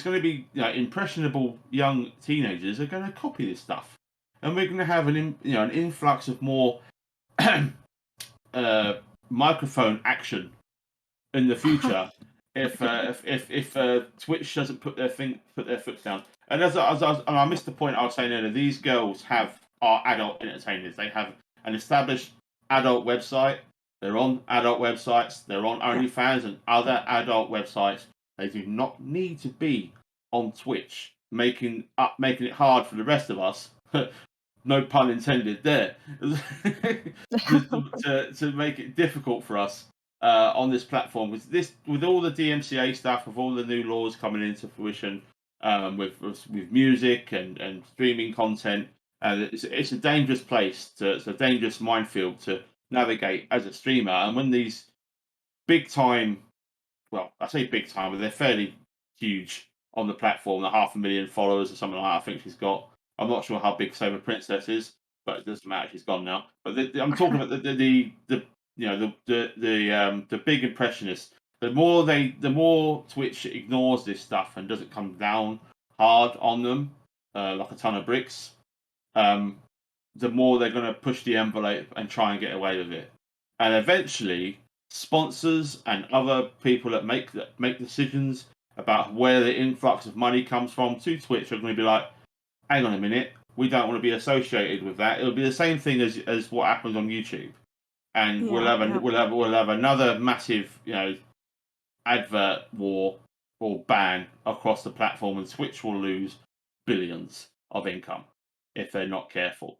going to be impressionable young teenagers are going to copy this stuff, and we're going to have an influx of more microphone action in the future if Twitch doesn't put their foot down. And and I missed the point I was saying earlier. These girls are adult entertainers. They have an established adult website. They're on adult websites. They're on OnlyFans and other adult websites. They do not need to be on Twitch, making it hard for the rest of us. No pun intended there. to make it difficult for us on this platform, with all the DMCA stuff, with all the new laws coming into fruition, with music and streaming content, and it's a dangerous place. It's a dangerous minefield to navigate as a streamer. And when these big time, well, I say big time, but they're fairly huge on the platform, the 500,000 followers or something like that, I think she's got. I'm not sure how big Saber Princess is, but it doesn't matter. She's gone now. But I'm talking about the big impressionists. The more Twitch ignores this stuff and doesn't come down hard on them like a ton of bricks, the more they're going to push the envelope and try and get away with it. And eventually, sponsors and other people that make decisions about where the influx of money comes from to Twitch are going to be like, hang on a minute, we don't want to be associated with that. It'll be the same thing as what happens on YouTube, and we'll have another massive advert war or ban across the platform, and Twitch will lose billions of income if they're not careful,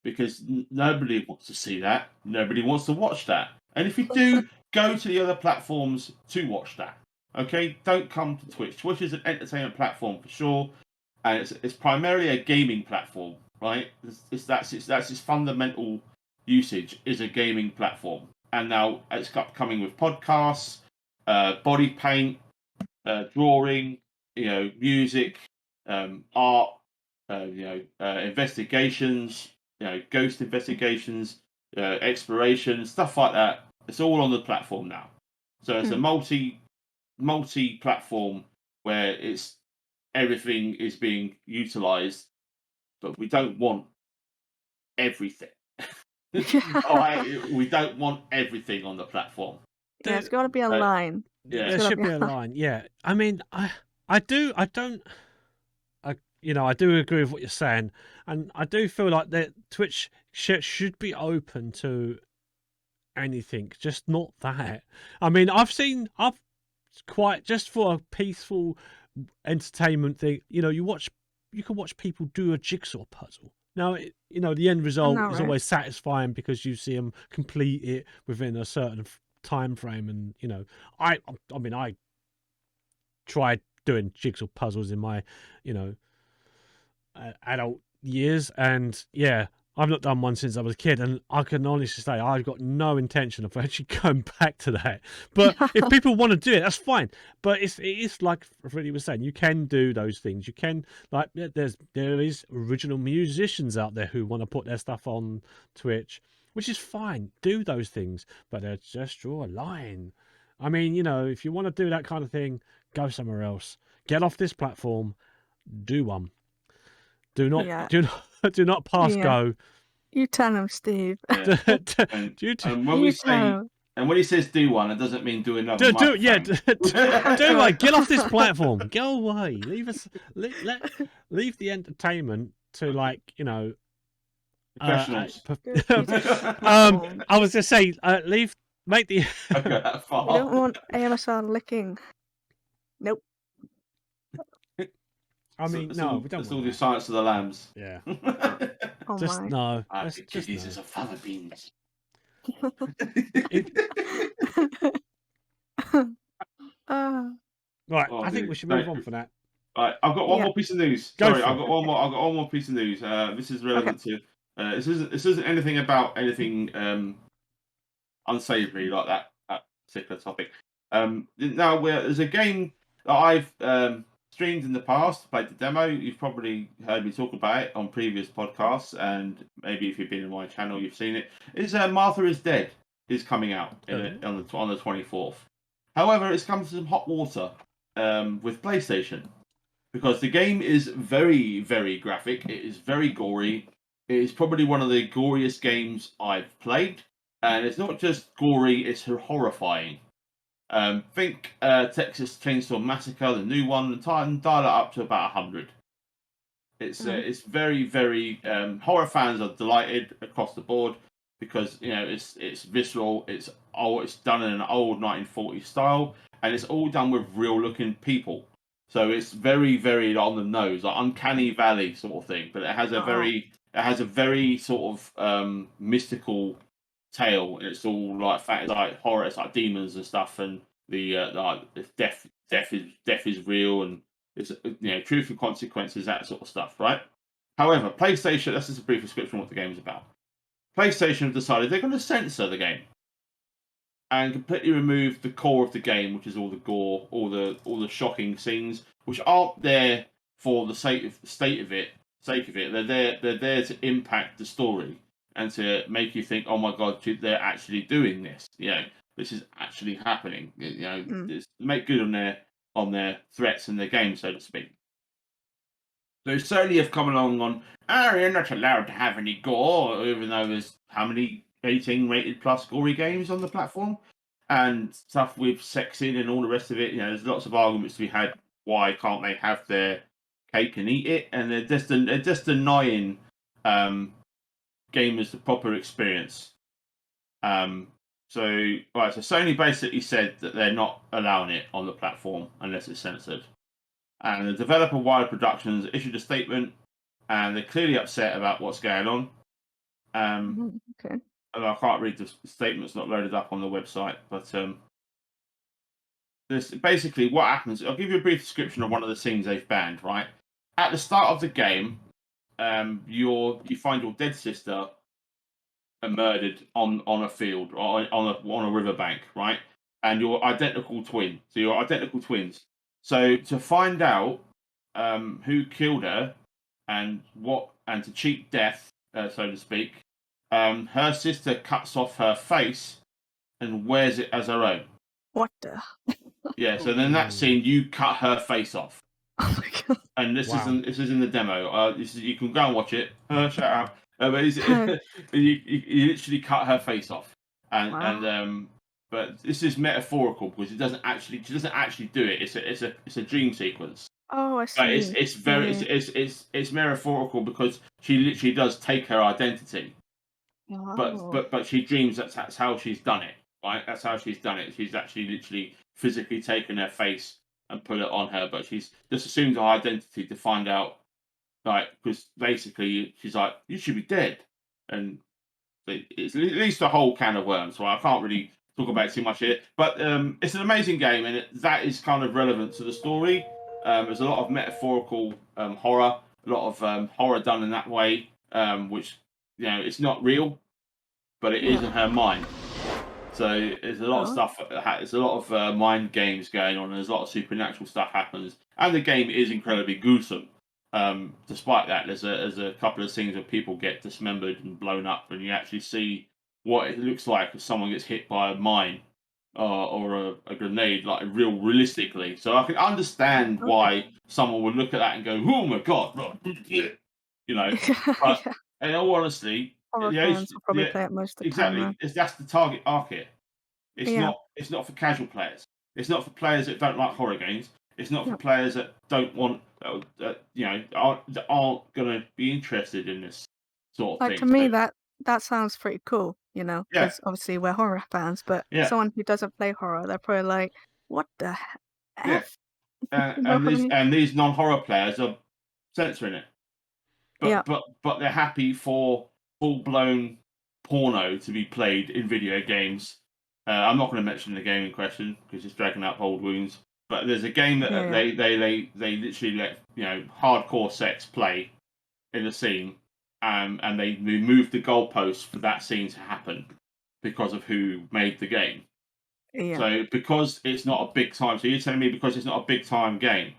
because nobody wants to see that. Nobody wants to watch that. And if you do, go to the other platforms to watch that. Okay, don't come to Twitch. Twitch is an entertainment platform for sure, and it's primarily a gaming platform, right? That's its fundamental usage is a gaming platform, and now it's coming with podcasts, body paint, drawing, music, art, investigations, ghost investigations, exploration, stuff like that. It's all on the platform now. So it's a multi-platform where everything is being utilized, but we don't want everything. We don't want everything on the platform. Yeah, it's got to be a line. Yeah. There should be a line. Yeah, I mean, I do agree with what you're saying, and I do feel like that Twitch should be open to anything, just not that. I mean, I've quite just for a peaceful entertainment thing. You can watch people do a jigsaw puzzle. Now, the end result is always satisfying because you see them complete it within a certain time frame, and I mean, I tried doing jigsaw puzzles in my adult years, and yeah, I've not done one since I was a kid, and I can honestly say I've got no intention of actually going back to that. But if people want to do it, that's fine. But it is like Freddie was saying, you can do those things. You can, like, there is original musicians out there who want to put their stuff on Twitch, which is fine. Do those things, but just draw a line. I mean, if you want to do that kind of thing, go somewhere else. Get off this platform. Do one. Do not pass go. You tell him, Steve. Yeah. And when he says do one, it doesn't mean do another. Do one. Get off this platform. Go away. Leave us. Leave the entertainment to professionals. I was gonna say make the. You don't want AMSR licking. Nope. I mean, no, we don't. It's all the Silence of the Lambs. Yeah. Oh just my. no. Kiddies is a fava beans. Right, I think we should move on for that. Right, I've got one more piece of news. I've got one more piece of news. This is relevant to. This isn't anything about anything unsavory like that particular topic. Now there's a game that I've streamed in the past, played the demo. You've probably heard me talk about it on previous podcasts, and maybe if you've been on my channel, you've seen it. It's Martha is Dead is coming out on the 24th. However, it's come to some hot water with PlayStation because the game is very, very graphic. It is very gory. It is probably one of the goriest games I've played, and it's not just gory; it's horrifying. Think Texas Chainsaw Massacre, the new one, and dial it up to about 100. It's very, very horror fans are delighted across the board because it's visceral. It's done in an old 1940s style, and it's all done with real looking people. So it's very, very on the nose, like Uncanny Valley sort of thing. But it has a very sort of mystical tale, and it's all like horror. It's like demons and stuff, and the death is real, and it's truth and consequences, that sort of stuff, right? However, PlayStation. That's just a brief description of what the game is about. PlayStation have decided they're going to censor the game and completely remove the core of the game, which is all the gore, all the shocking scenes, which aren't there for the sake of it. They're there to impact the story and to make you think, oh my god, they're actually doing this. This is actually happening. Make good on their threats in their game, so to speak. So Sony have come along on, you're not allowed to have any gore, even though there's how many 18 rated plus gory games on the platform, and stuff with sex in and all the rest of it. There's lots of arguments to be had. Why can't they have their cake and eat it? And they're just denying gamers the proper experience. So Sony basically said that they're not allowing it on the platform unless it's censored. And the developer Wired Productions issued a statement, and they're clearly upset about what's going on. Okay. and I can't read the statements not loaded up on the website, but this basically what happens. I'll give you a brief description of one of the scenes they've banned. Right at the start of the game, you find your dead sister murdered on a field or on a riverbank, right? And you're identical twin, so you're identical twins. So to find out who killed her and to cheat death, so to speak, her sister cuts off her face and wears it as her own. What the? Yeah. So then that scene, you cut her face off. Oh my god! And this Wow. is in the demo. You can go and watch it. Shout out. But you literally cut her face off, and but this is metaphorical because she doesn't actually do it. It's a dream sequence. Oh, I But see. it's very it's metaphorical because she literally does take her identity. Oh. But she dreams that's how she's done it. Right, that's how she's done it. She's actually literally physically taken her face and put it on her, but she's just assumed her identity to find out, like, because basically she's like, you should be dead, and it's at least a whole can of worms. So I can't really talk about it too much here, but it's an amazing game, and that is kind of relevant to the story. There's a lot of metaphorical horror, a lot of horror done in that way, which it's not real, but it is in her mind. So there's a lot of stuff. There's a lot of mind games going on. And there's a lot of supernatural stuff happens, and the game is incredibly gruesome. Despite that, there's a couple of scenes where people get dismembered and blown up, and you actually see what it looks like if someone gets hit by a mine or a grenade, like realistically. So I can understand why someone would look at that and go, "Oh my god," you know. But in all honesty, Horror fans will probably play it most of the time. Exactly. That's the target market. It's not for casual players. It's not for players that don't like horror games. It's not for players that don't want that aren't going to be interested in this sort of thing. To me, that sounds pretty cool, because obviously we're horror fans. But someone who doesn't play horror, they're probably like, "What the f?" And these non-horror players are censoring it. But they're happy for full-blown porno to be played in video games. I'm not going to mention the game in question because it's dragging up old wounds. But there's a game that they literally let hardcore sex play in the scene, and they moved the goalposts for that scene to happen because of who made the game. Yeah. So because it's not a big time, so you're telling me because it's not a big time game,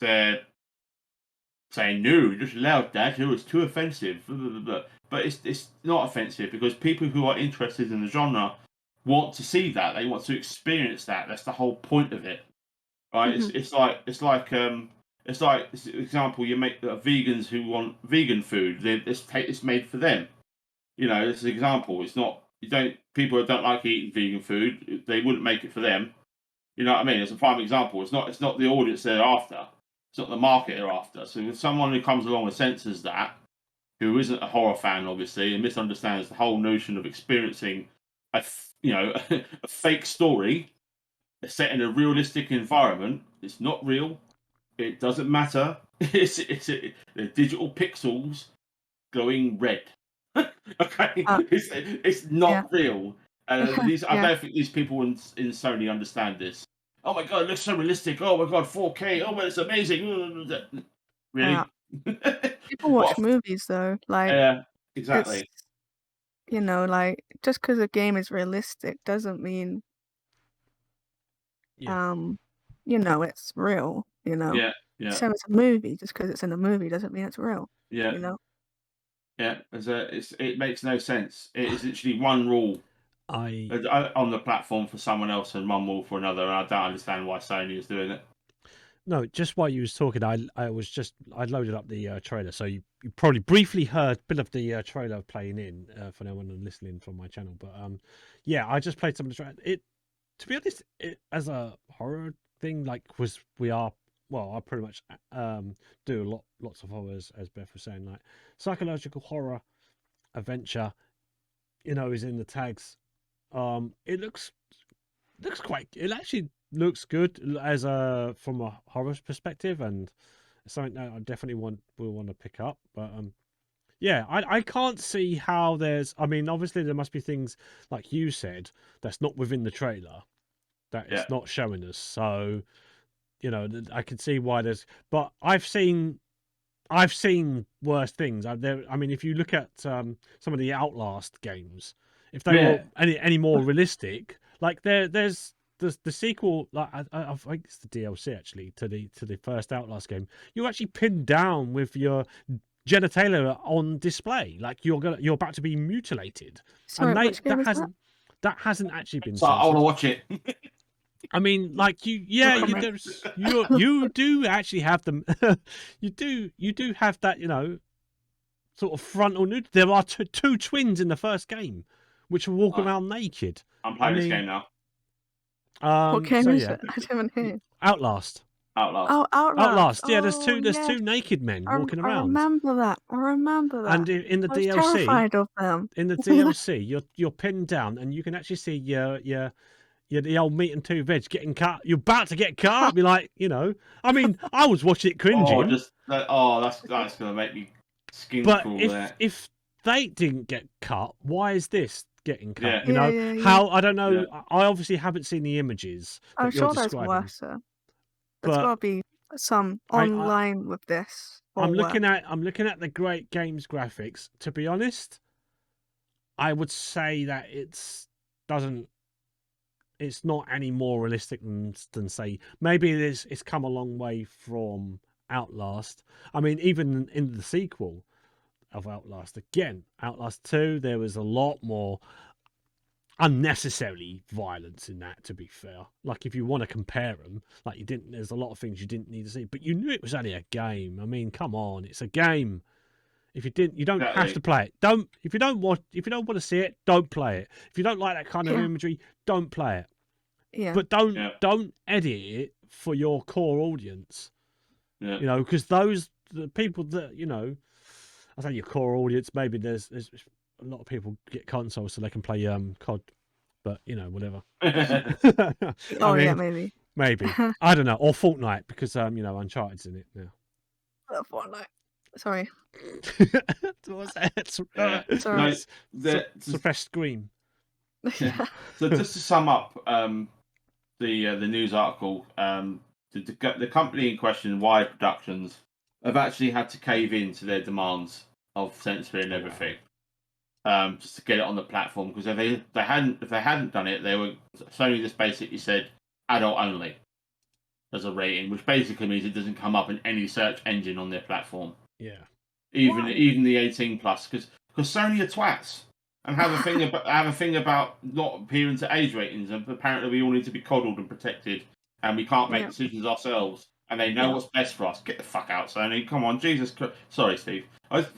they're saying no, just allowed that. It was too offensive. But it's not offensive because people who are interested in the genre want to see that. They want to experience that. That's the whole point of it, right? Mm-hmm. It's like example. You make vegans who want vegan food. It's made for them. This is an example. It's not people who don't like eating vegan food. They wouldn't make it for them. You know what I mean? It's a prime example. It's not the audience they're after. It's not the market they're after. So if someone who comes along and censors that, who isn't a horror fan, obviously, and misunderstands the whole notion of experiencing a fake story set in a realistic environment, it's not real. It doesn't matter. They're digital pixels glowing red. Okay, it's not real. I don't think these people in Sony understand this. Oh my god, it looks so realistic. Oh my god, 4K. Oh, well, it's amazing. Really? People watch movies though. Yeah, exactly. Just because a game is realistic doesn't mean it's real. Yeah. So it's a movie. Just because it's in a movie doesn't mean it's real. Yeah. Yeah, it makes no sense. It is literally one rule on the platform for someone else and one rule for another, and I don't understand why Sony is doing it. No, just while you was talking, I loaded up the trailer, so you probably briefly heard a bit of the trailer playing in for anyone listening from my channel. But I just played some of the trailer. To be honest, as a horror thing, I pretty much do lots of horrors, as Beth was saying, like psychological horror, adventure, is in the tags. It actually looks good as from a horror perspective, and something that I definitely will want to pick up. But Yeah, I can't see how there's. I mean, obviously there must be things like you said that's not within the trailer that Yeah. it's not showing us. So I can see why there's. But I've seen worse things. I mean, if you look at some of the Outlast games, if they were Yeah. any more realistic, like there's the sequel, like I think it's the DLC actually to the first Outlast game. You're actually pinned down with your genitalia on display, like you're about to be mutilated, Sorry, and which game is that? that hasn't actually been So I want to censored. watch it. I mean, like you Recommend. you do actually have them. you do have that, sort of frontal nude. There are two twins in the first game, which walk Right. around naked. I'm playing this game now. What game So is yeah, it? I didn't hear. Outlast. Outlast. Oh, Outlast. Yeah, there's Oh, there's yes. two naked men I walking I around, remember that. I remember that. and in the I was DLC, terrified of them. you're pinned down, and you can actually see the old meat and two veg getting cut. You're about to get cut. Be like, I mean, I was watching it cringing. That's gonna make me skin But crawl there. if they didn't get cut, why is this getting cut? Yeah. You know Yeah. how I don't know. Yeah. I obviously haven't seen the images I'm that you're sure there's describing, worse. There's but got to be some I online with this. I'm or looking worse. at the Great Games graphics. To be honest, I would say that it's not any more realistic than say maybe it's come a long way from Outlast. I mean, even in the sequel of Outlast, again, Outlast 2, there was a lot more unnecessary violence in that, to be fair. Like, if you want to compare them, like, there's a lot of things you didn't need to see, but you knew it was only a game. I mean, come on, it's a game. If you didn't, you don't have to play it. If you don't want to see it, don't play it. If you don't like that kind of imagery, don't play it. Yeah. But don't edit it for your core audience. Yeah. Because the people that I say your core audience. Maybe there's a lot of people get consoles so they can play COD, but whatever. Yeah, maybe. Maybe I don't know, or Fortnite because Uncharted's in it now. Fortnite. Sorry. What's that? Sorry. Suppressed scream. Yeah. So just to sum up the news article, the company in question, Wired Productions, have actually had to cave in to their demands of censoring everything, just to get it on the platform. Because if they hadn't done it, Sony just basically said adult only as a rating, which basically means it doesn't come up in any search engine on their platform. Yeah. Even the 18 plus, because Sony are twats and have a thing about not appearing to age ratings, and apparently we all need to be coddled and protected, and we can't make decisions ourselves, and they know what's best for us. Get the fuck out, Sony! Come on, Jesus Christ! Sorry, Steve.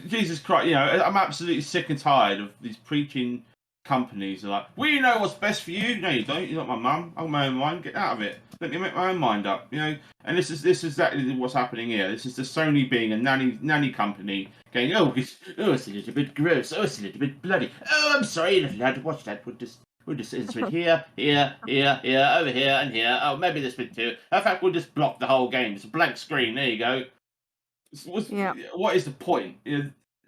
Jesus Christ! I'm absolutely sick and tired of these preaching companies are like, we know what's best for you. No, you don't. You're not my mum. I'm my own mind. Get out of it. Let me make my own mind up. And this is exactly what's happening here. This is the Sony being a nanny company going, oh, it's a little bit gross. Oh, it's a little bit bloody. Oh, I'm sorry, little lad. Watch that. We'll just insert here, over here, and here. Oh, maybe this bit too. In fact, we'll just block the whole game. It's a blank screen. There you go. What is the point?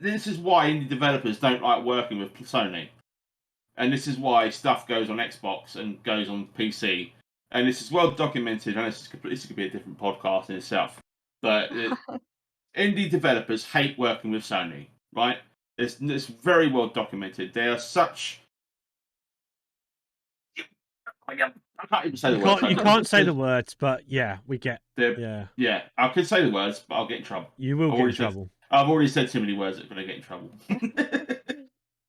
This is why indie developers don't like working with Sony. And this is why stuff goes on Xbox and goes on PC. And this is well documented, and this could be a different podcast in itself. But indie developers hate working with Sony, right? It's very well documented. They are such... I can't even say the words. You can't say the words, but yeah, we get... Yeah, I could say the words, but I'll get in trouble. You will get in trouble. I've already said too many words that are going to get in trouble.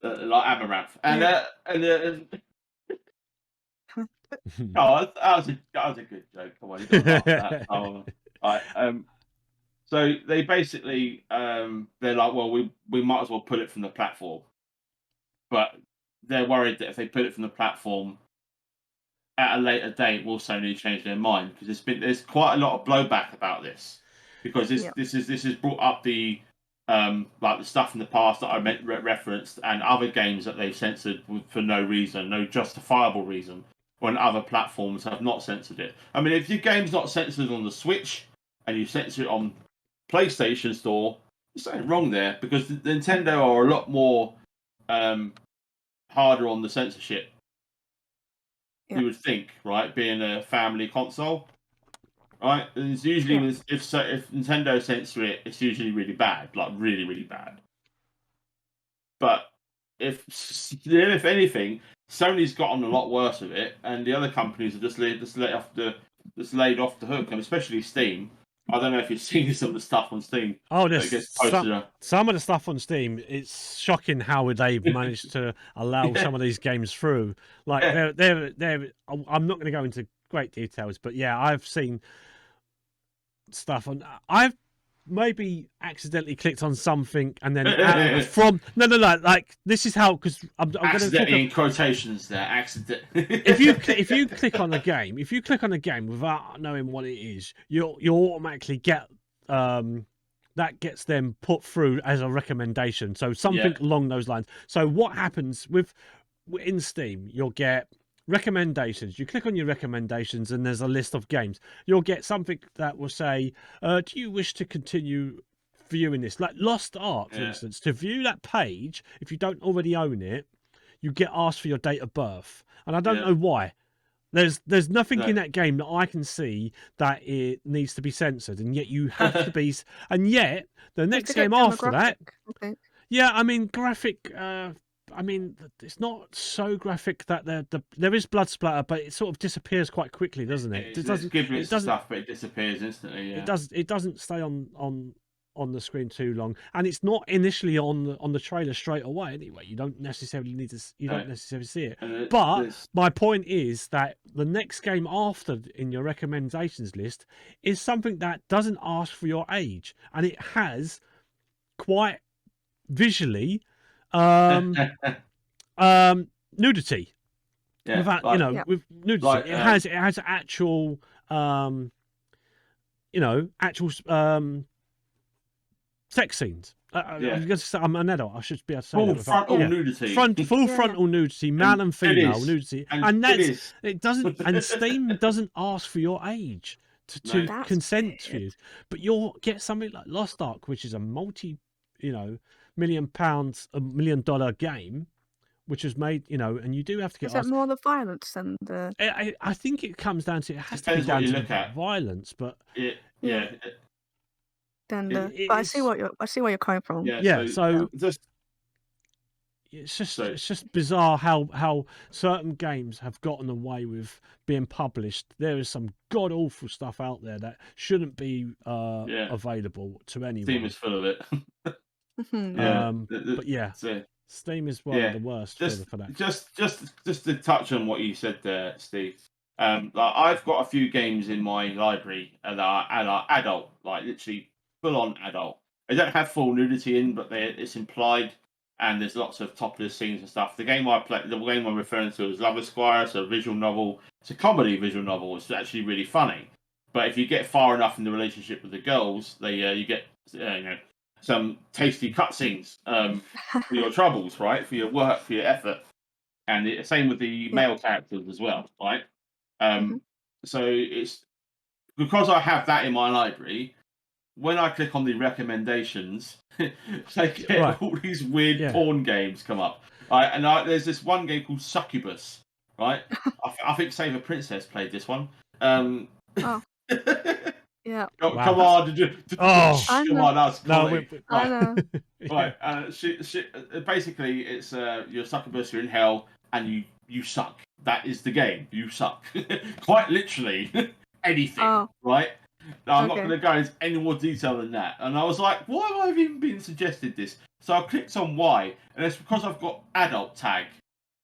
Like Amaranth. And that was a good joke. Come on, you got to laugh at that. So they basically they're like, well, we might as well pull it from the platform, but they're worried that if they put it from the platform at a later date, will Sony change their mind? Because there's quite a lot of blowback about this, because this has brought up the like the stuff in the past that I referenced, and other games that they've censored for no reason, no justifiable reason, when other platforms have not censored it. I mean, if your game's not censored on the Switch and you censor it on PlayStation Store, there's something wrong there because Nintendo are a lot more harder on the censorship. Yeah. You would think, right? Being a family console, right? And it's usually if Nintendo censor it, it's usually really bad, like really, really bad. But if anything, Sony's gotten a lot worse with it, and the other companies are just laid off the hook, and especially Steam. I don't know if you've seen some of the stuff on Steam. Oh, that there's gets posted. some of the stuff on Steam. It's shocking how they've managed to allow some of these games through. Like they're. I'm not going to go into great details, but yeah, I've seen stuff on. I've maybe accidentally clicked on something and then no, like this is how, because I'm going to talk in quotations there. Accident. if you click on a game, without knowing what it is, you'll automatically get that gets them put through as a recommendation. So something along those lines. So what happens in Steam, you'll get recommendations. You click on your recommendations and there's a list of games. You'll get something that will say, do you wish to continue viewing this? Like Lost Ark, for instance. To view that page, if you don't already own it, you get asked for your date of birth. And I don't know why. There's nothing in that game that I can see that it needs to be censored, and yet you have to be. And yet the next game after that, yeah, I mean graphic. I mean, it's not so graphic that there is blood splatter, but it sort of disappears quite quickly, doesn't it? It doesn't stuff, but it disappears instantly. Yeah. It doesn't stay on the screen too long, and it's not initially on the trailer straight away. Anyway, you don't necessarily see it. But my point is that the next game after in your recommendations list is something that doesn't ask for your age, and it has quite visually nudity. Yeah, with nudity, it has actual actual sex scenes. I'm an adult. I should be able to say full that frontal nudity. Full frontal nudity, male and female nudity, and it doesn't. And Steam doesn't ask for your age to consent to you, but you'll get something like Lost Ark, which is a $1 million, $1 million game, which was made, and you do have to get. Is that more the violence than the? I think it comes down to it has to be down to violence, but But I see where you're coming from. So it's just bizarre how certain games have gotten away with being published. There is some god awful stuff out there that shouldn't be available to anyone. Steam is full of it. But yeah, Steam is one of the worst for that. Just to touch on what you said there, Steve. Like I've got a few games in my library that are adult, like literally full on adult. They don't have full nudity in, but it's implied, and there's lots of topless scenes and stuff. The game I'm referring to is Love Esquire. It's a visual novel. It's a comedy visual novel. It's actually really funny. But if you get far enough in the relationship with the girls, you get some tasty cutscenes for your troubles, right? For your work, for your effort, and the same with the male characters as well, right? So it's because I have that in my library. When I click on the recommendations, I get all these weird porn games come up. Right? And there's this one game called Succubus, right? I think Save a Princess played this one. Yeah. Come on, come on, that's I know. Right. She basically it's you're Succubus, you're in hell, and you suck. That is the game. You suck. Quite literally anything, right? Now, I'm not going to go into any more detail than that. And I was like, why have I even been suggested this? So I clicked on why, and it's because I've got adult tag.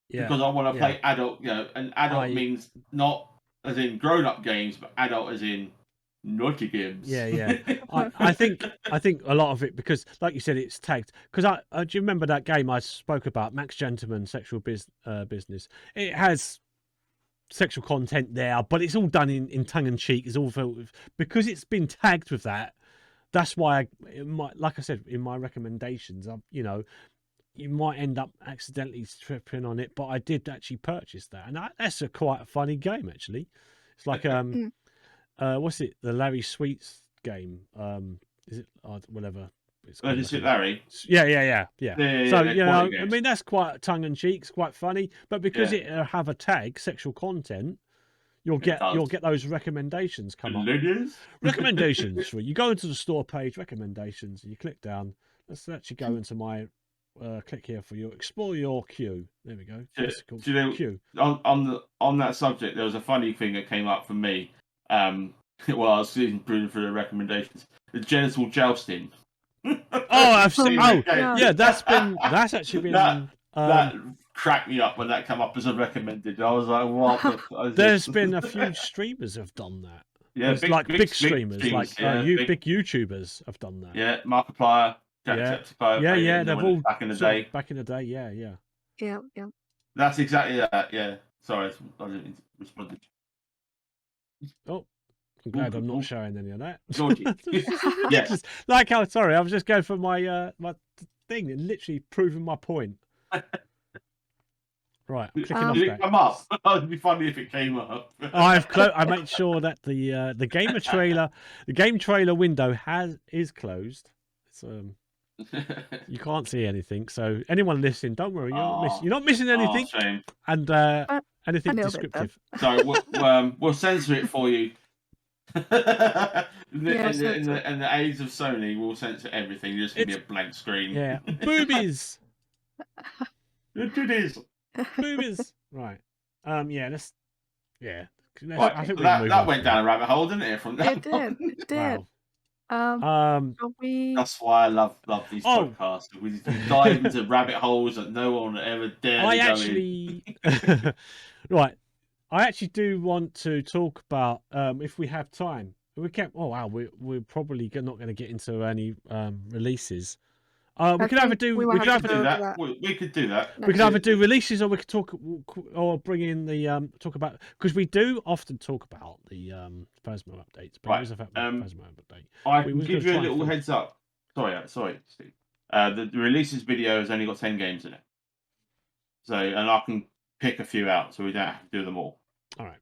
Because I want to play adult, and adult means not as in grown-up games, but adult as in naughty games. I think a lot of it, because like you said, it's tagged. Because do you remember that game I spoke about, Max Gentleman Sexual Business? It has sexual content there, but it's all done in tongue-in-cheek. It's all filled with, because it's been tagged with that. That's why like I said in my recommendations, you might end up accidentally tripping on it, but I did actually purchase that, and that's quite a funny game actually. It's like what's it, the Larry Sweets game, is it whatever, it's Where called does it, Larry? Yeah. Yeah, So they're quality I games. mean, that's quite tongue in cheek, it's quite funny, but because Yeah. it have a tag sexual content, you'll get those recommendations come up. Ladies? Recommendations for you go into the store page, recommendations, and you click down. Let's actually go into my click here for you. Explore your queue. There we go. Do you know, queue. on that subject, there was a funny thing that came up for me. While I was through the recommendations, the genital jousting. I've seen. Oh, yeah. that's actually been. That cracked me up when that came up as a recommended. I was like, what? There's been a few streamers have done that. Yeah, big streamers, like big YouTubers have done that. Yeah, Markiplier, Jacksepticeye. Yeah. They've all back in the day. Back in the day, yeah. That's exactly that. Yeah. Sorry, I didn't respond. Oh, I'm glad I'm not showing any of that. Georgie. Yeah. Like, sorry, I was just going for my my thing and literally proving my point. Right, I'm clicking off Did that. it come up? It'd be funny if it came up. I made sure that the game trailer window is closed. It's you can't see anything. So anyone listening, don't worry, you're not missing anything. Shame. And anything descriptive. So we'll censor it for you. In the age of Sony, we'll censor everything. There's gonna be a blank screen. Yeah, boobies. Boobies. Boobies. Right. Yeah. Right. I think that went down a rabbit hole, didn't it? From that. It did. Wow. That's why I love these podcasts. We dive into rabbit holes that no one ever dares to go in. Right. I actually do want to talk about if we have time. We can. Oh wow, we're probably not going to get into any releases. We could either do that. We could do that. We could either do releases, or we could talk, or bring in the talk about, because we do often talk about the Phasma updates. But right. Phasma update. I can give you a little heads up. Sorry, Steve. The releases video has only got 10 games in it. So, and I can pick a few out, so we don't have to do them all. All right.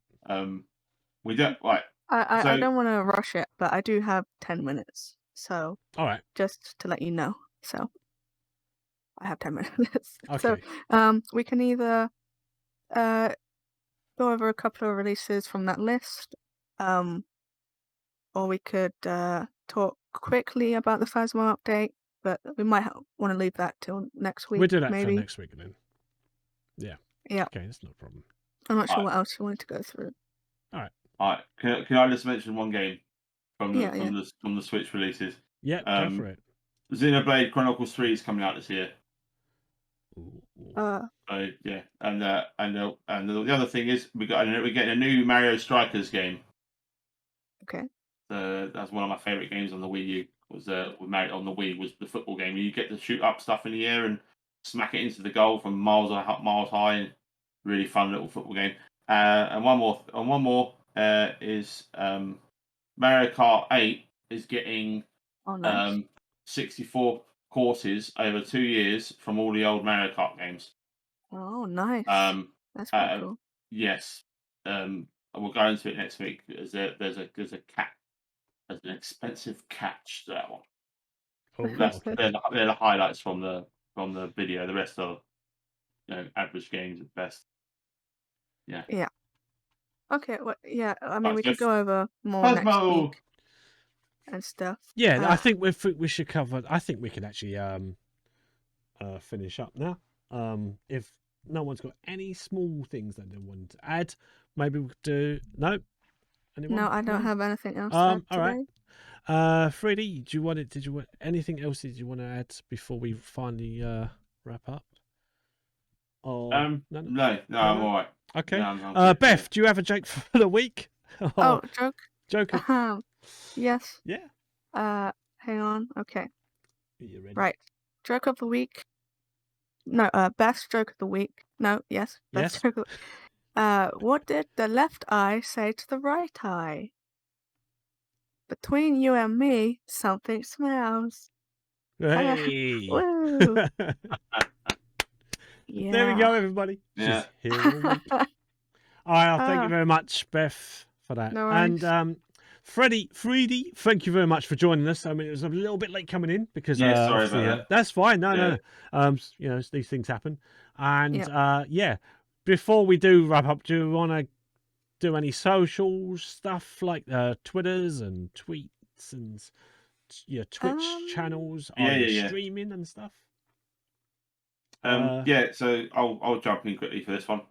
We don't. Right. I don't want to rush it, but I do have 10 minutes. So. All right. Just to let you know. So I have 10 minutes. Okay. So we can either go over a couple of releases from that list, or we could talk quickly about the Phasma update, but we might want to leave that till next week. We'll do that maybe. for next week then. Yeah. Okay, that's no problem. I'm not sure what else you wanted to go through. All right. Can I just mention one game from the Switch releases? Yeah, go for it. Xenoblade Chronicles 3 is coming out this year. Ooh. Yeah, and the other thing is we're getting a new Mario Strikers game. Okay. That's one of my favorite games on the Wii U. Was Mario on the Wii was the football game. You get to shoot up stuff in the air and smack it into the goal from miles high. And really fun little football game. And one more is Mario Kart 8 is getting 64 courses over 2 years from all the old Mario Kart games. Oh, nice. That's pretty cool. Yes. We'll go into it next week. There's an expensive catch to that one. Oh, they're the highlights from the video. The rest are average games at best. Yeah. Yeah. Okay. Well, yeah. I mean, we could go over more next week and stuff. Yeah, I think we should cover. I think we can actually finish up now. If no one's got any small things that they want to add, maybe we could do. No. Anyone? No, I don't have anything else. All right. Freddie, did you want anything else? Did you want to add before we finally wrap up? Or no, I'm all right. Okay. No, Beth, do you have a joke for the week? Joke. Joker. Yes. Yeah. Hang on. Okay. Are you ready? Right. Joke of the week. No. Best joke of the week. No. Yes. Best joke of what did the left eye say to the right eye? Between you and me, something smells. Hey. Woo. Yeah. There we go, everybody. Yeah. She's here all week. All right, thank you very much, Beth, for that. No worries. And Freedy, thank you very much for joining us. I mean, it was a little bit late coming in because sorry about that. that's fine. No. You know, these things happen. And before we do wrap up, do you want to do any social stuff like Twitters and tweets and your Twitch channels? Are you streaming and stuff? So I'll jump in quickly for this one.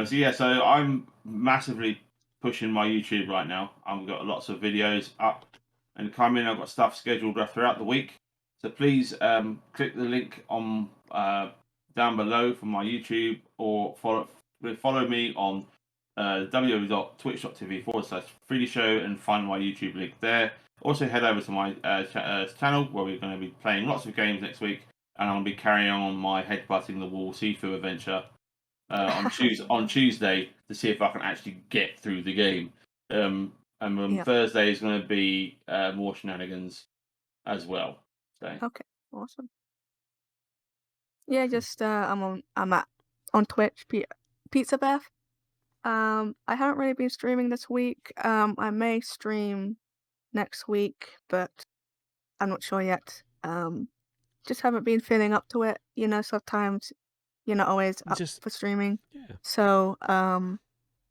So I'm massively pushing my YouTube right now. I've got lots of videos up and coming. I've got stuff scheduled throughout the week. So please click the link on down below for my YouTube, or follow me on www.twitch.tv/Freedy Show and find my YouTube link there. Also head over to my channel where we're going to be playing lots of games next week, and I'll be carrying on my headbutting the wall Sifu adventure on Tuesday to see if I can actually get through the game. And Thursday is going to be more shenanigans as well. So. Okay, awesome. Yeah, just I'm on Twitch, PizzaBeth. I haven't really been streaming this week. I may stream next week, but I'm not sure yet. Just haven't been feeling up to it. You know, sometimes you're not always up for streaming. Yeah. So,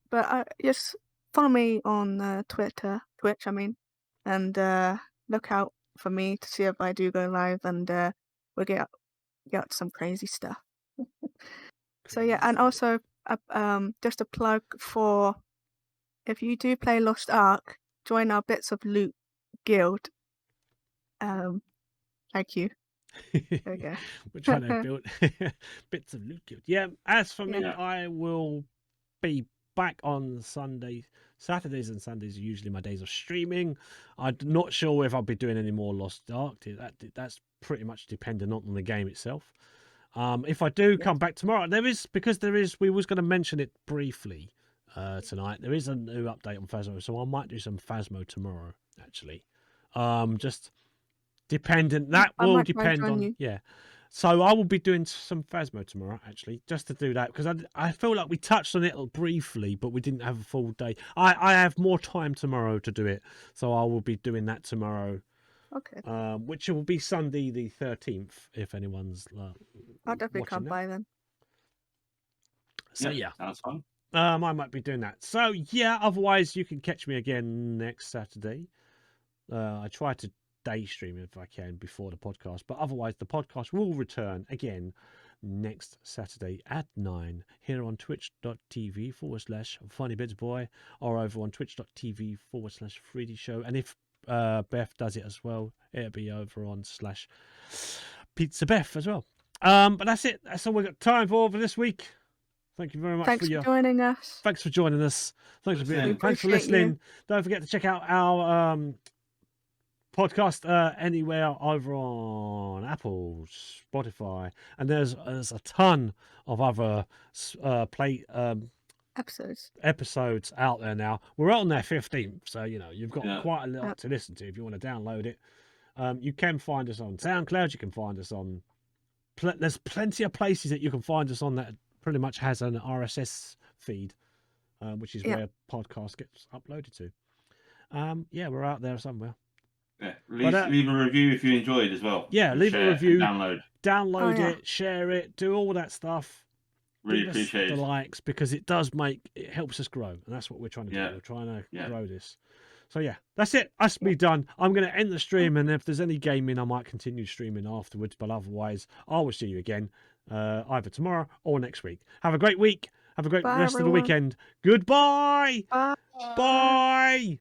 but just follow me on Twitch, I mean, and look out for me to see if I do go live, and we'll get some crazy stuff. So yeah, and also just a plug for, if you do play Lost Ark, join our Bits of Loot guild. Thank you. There we go. We're trying to build Bits of Loot guild. Yeah, as for me, I will be back on Sunday. Saturdays and Sundays are usually my days of streaming. I'm not sure if I'll be doing any more Lost Ark. That's pretty much dependent on the game itself. If I do come back tomorrow, we was going to mention it briefly tonight. There is a new update on Phasma, so I might do some Phasma tomorrow, actually. Just dependent. That will depend on So I will be doing some Phasma tomorrow, actually, just to do that, because I feel like we touched on it briefly, but we didn't have a full day. I have more time tomorrow to do it, so I will be doing that tomorrow. Okay. Which will be Sunday the 13th, if anyone's I'll definitely come by then. So sounds fun. I might be doing that. So yeah, otherwise you can catch me again next Saturday. I try to day stream if I can before the podcast, but otherwise the podcast will return again next Saturday at 9 here on twitch.tv/funnybitsboy, or over on twitch.tv/Freedy Show. And if Beth does it as well, it'll be over on /PizzaBeth as well. But that's it. That's all we've got time for this week. Thank you very much for joining us. Thanks for joining us. Thanks for listening. Don't forget to check out our podcast anywhere over on Apple, Spotify, and there's a ton of other episodes out there now. We're on their 15th, so you know you've got quite a lot to listen to if you want to download it. You can find us on SoundCloud. You can find us on there's plenty of places that you can find us on that pretty much has an RSS feed, which is where podcast gets uploaded to. We're out there somewhere. Yeah, leave a review if you enjoyed as well. Yeah, leave a review. Download it, share it, do all that stuff. Really appreciate the likes, because it helps us grow, and that's what we're trying to do. We're trying to grow this. So yeah, that's it. That's me done. I'm going to end the stream, and if there's any gaming, I might continue streaming afterwards. But otherwise, I will see you again either tomorrow or next week. Have a great week. Have a great rest of the weekend. Goodbye. Bye. Bye.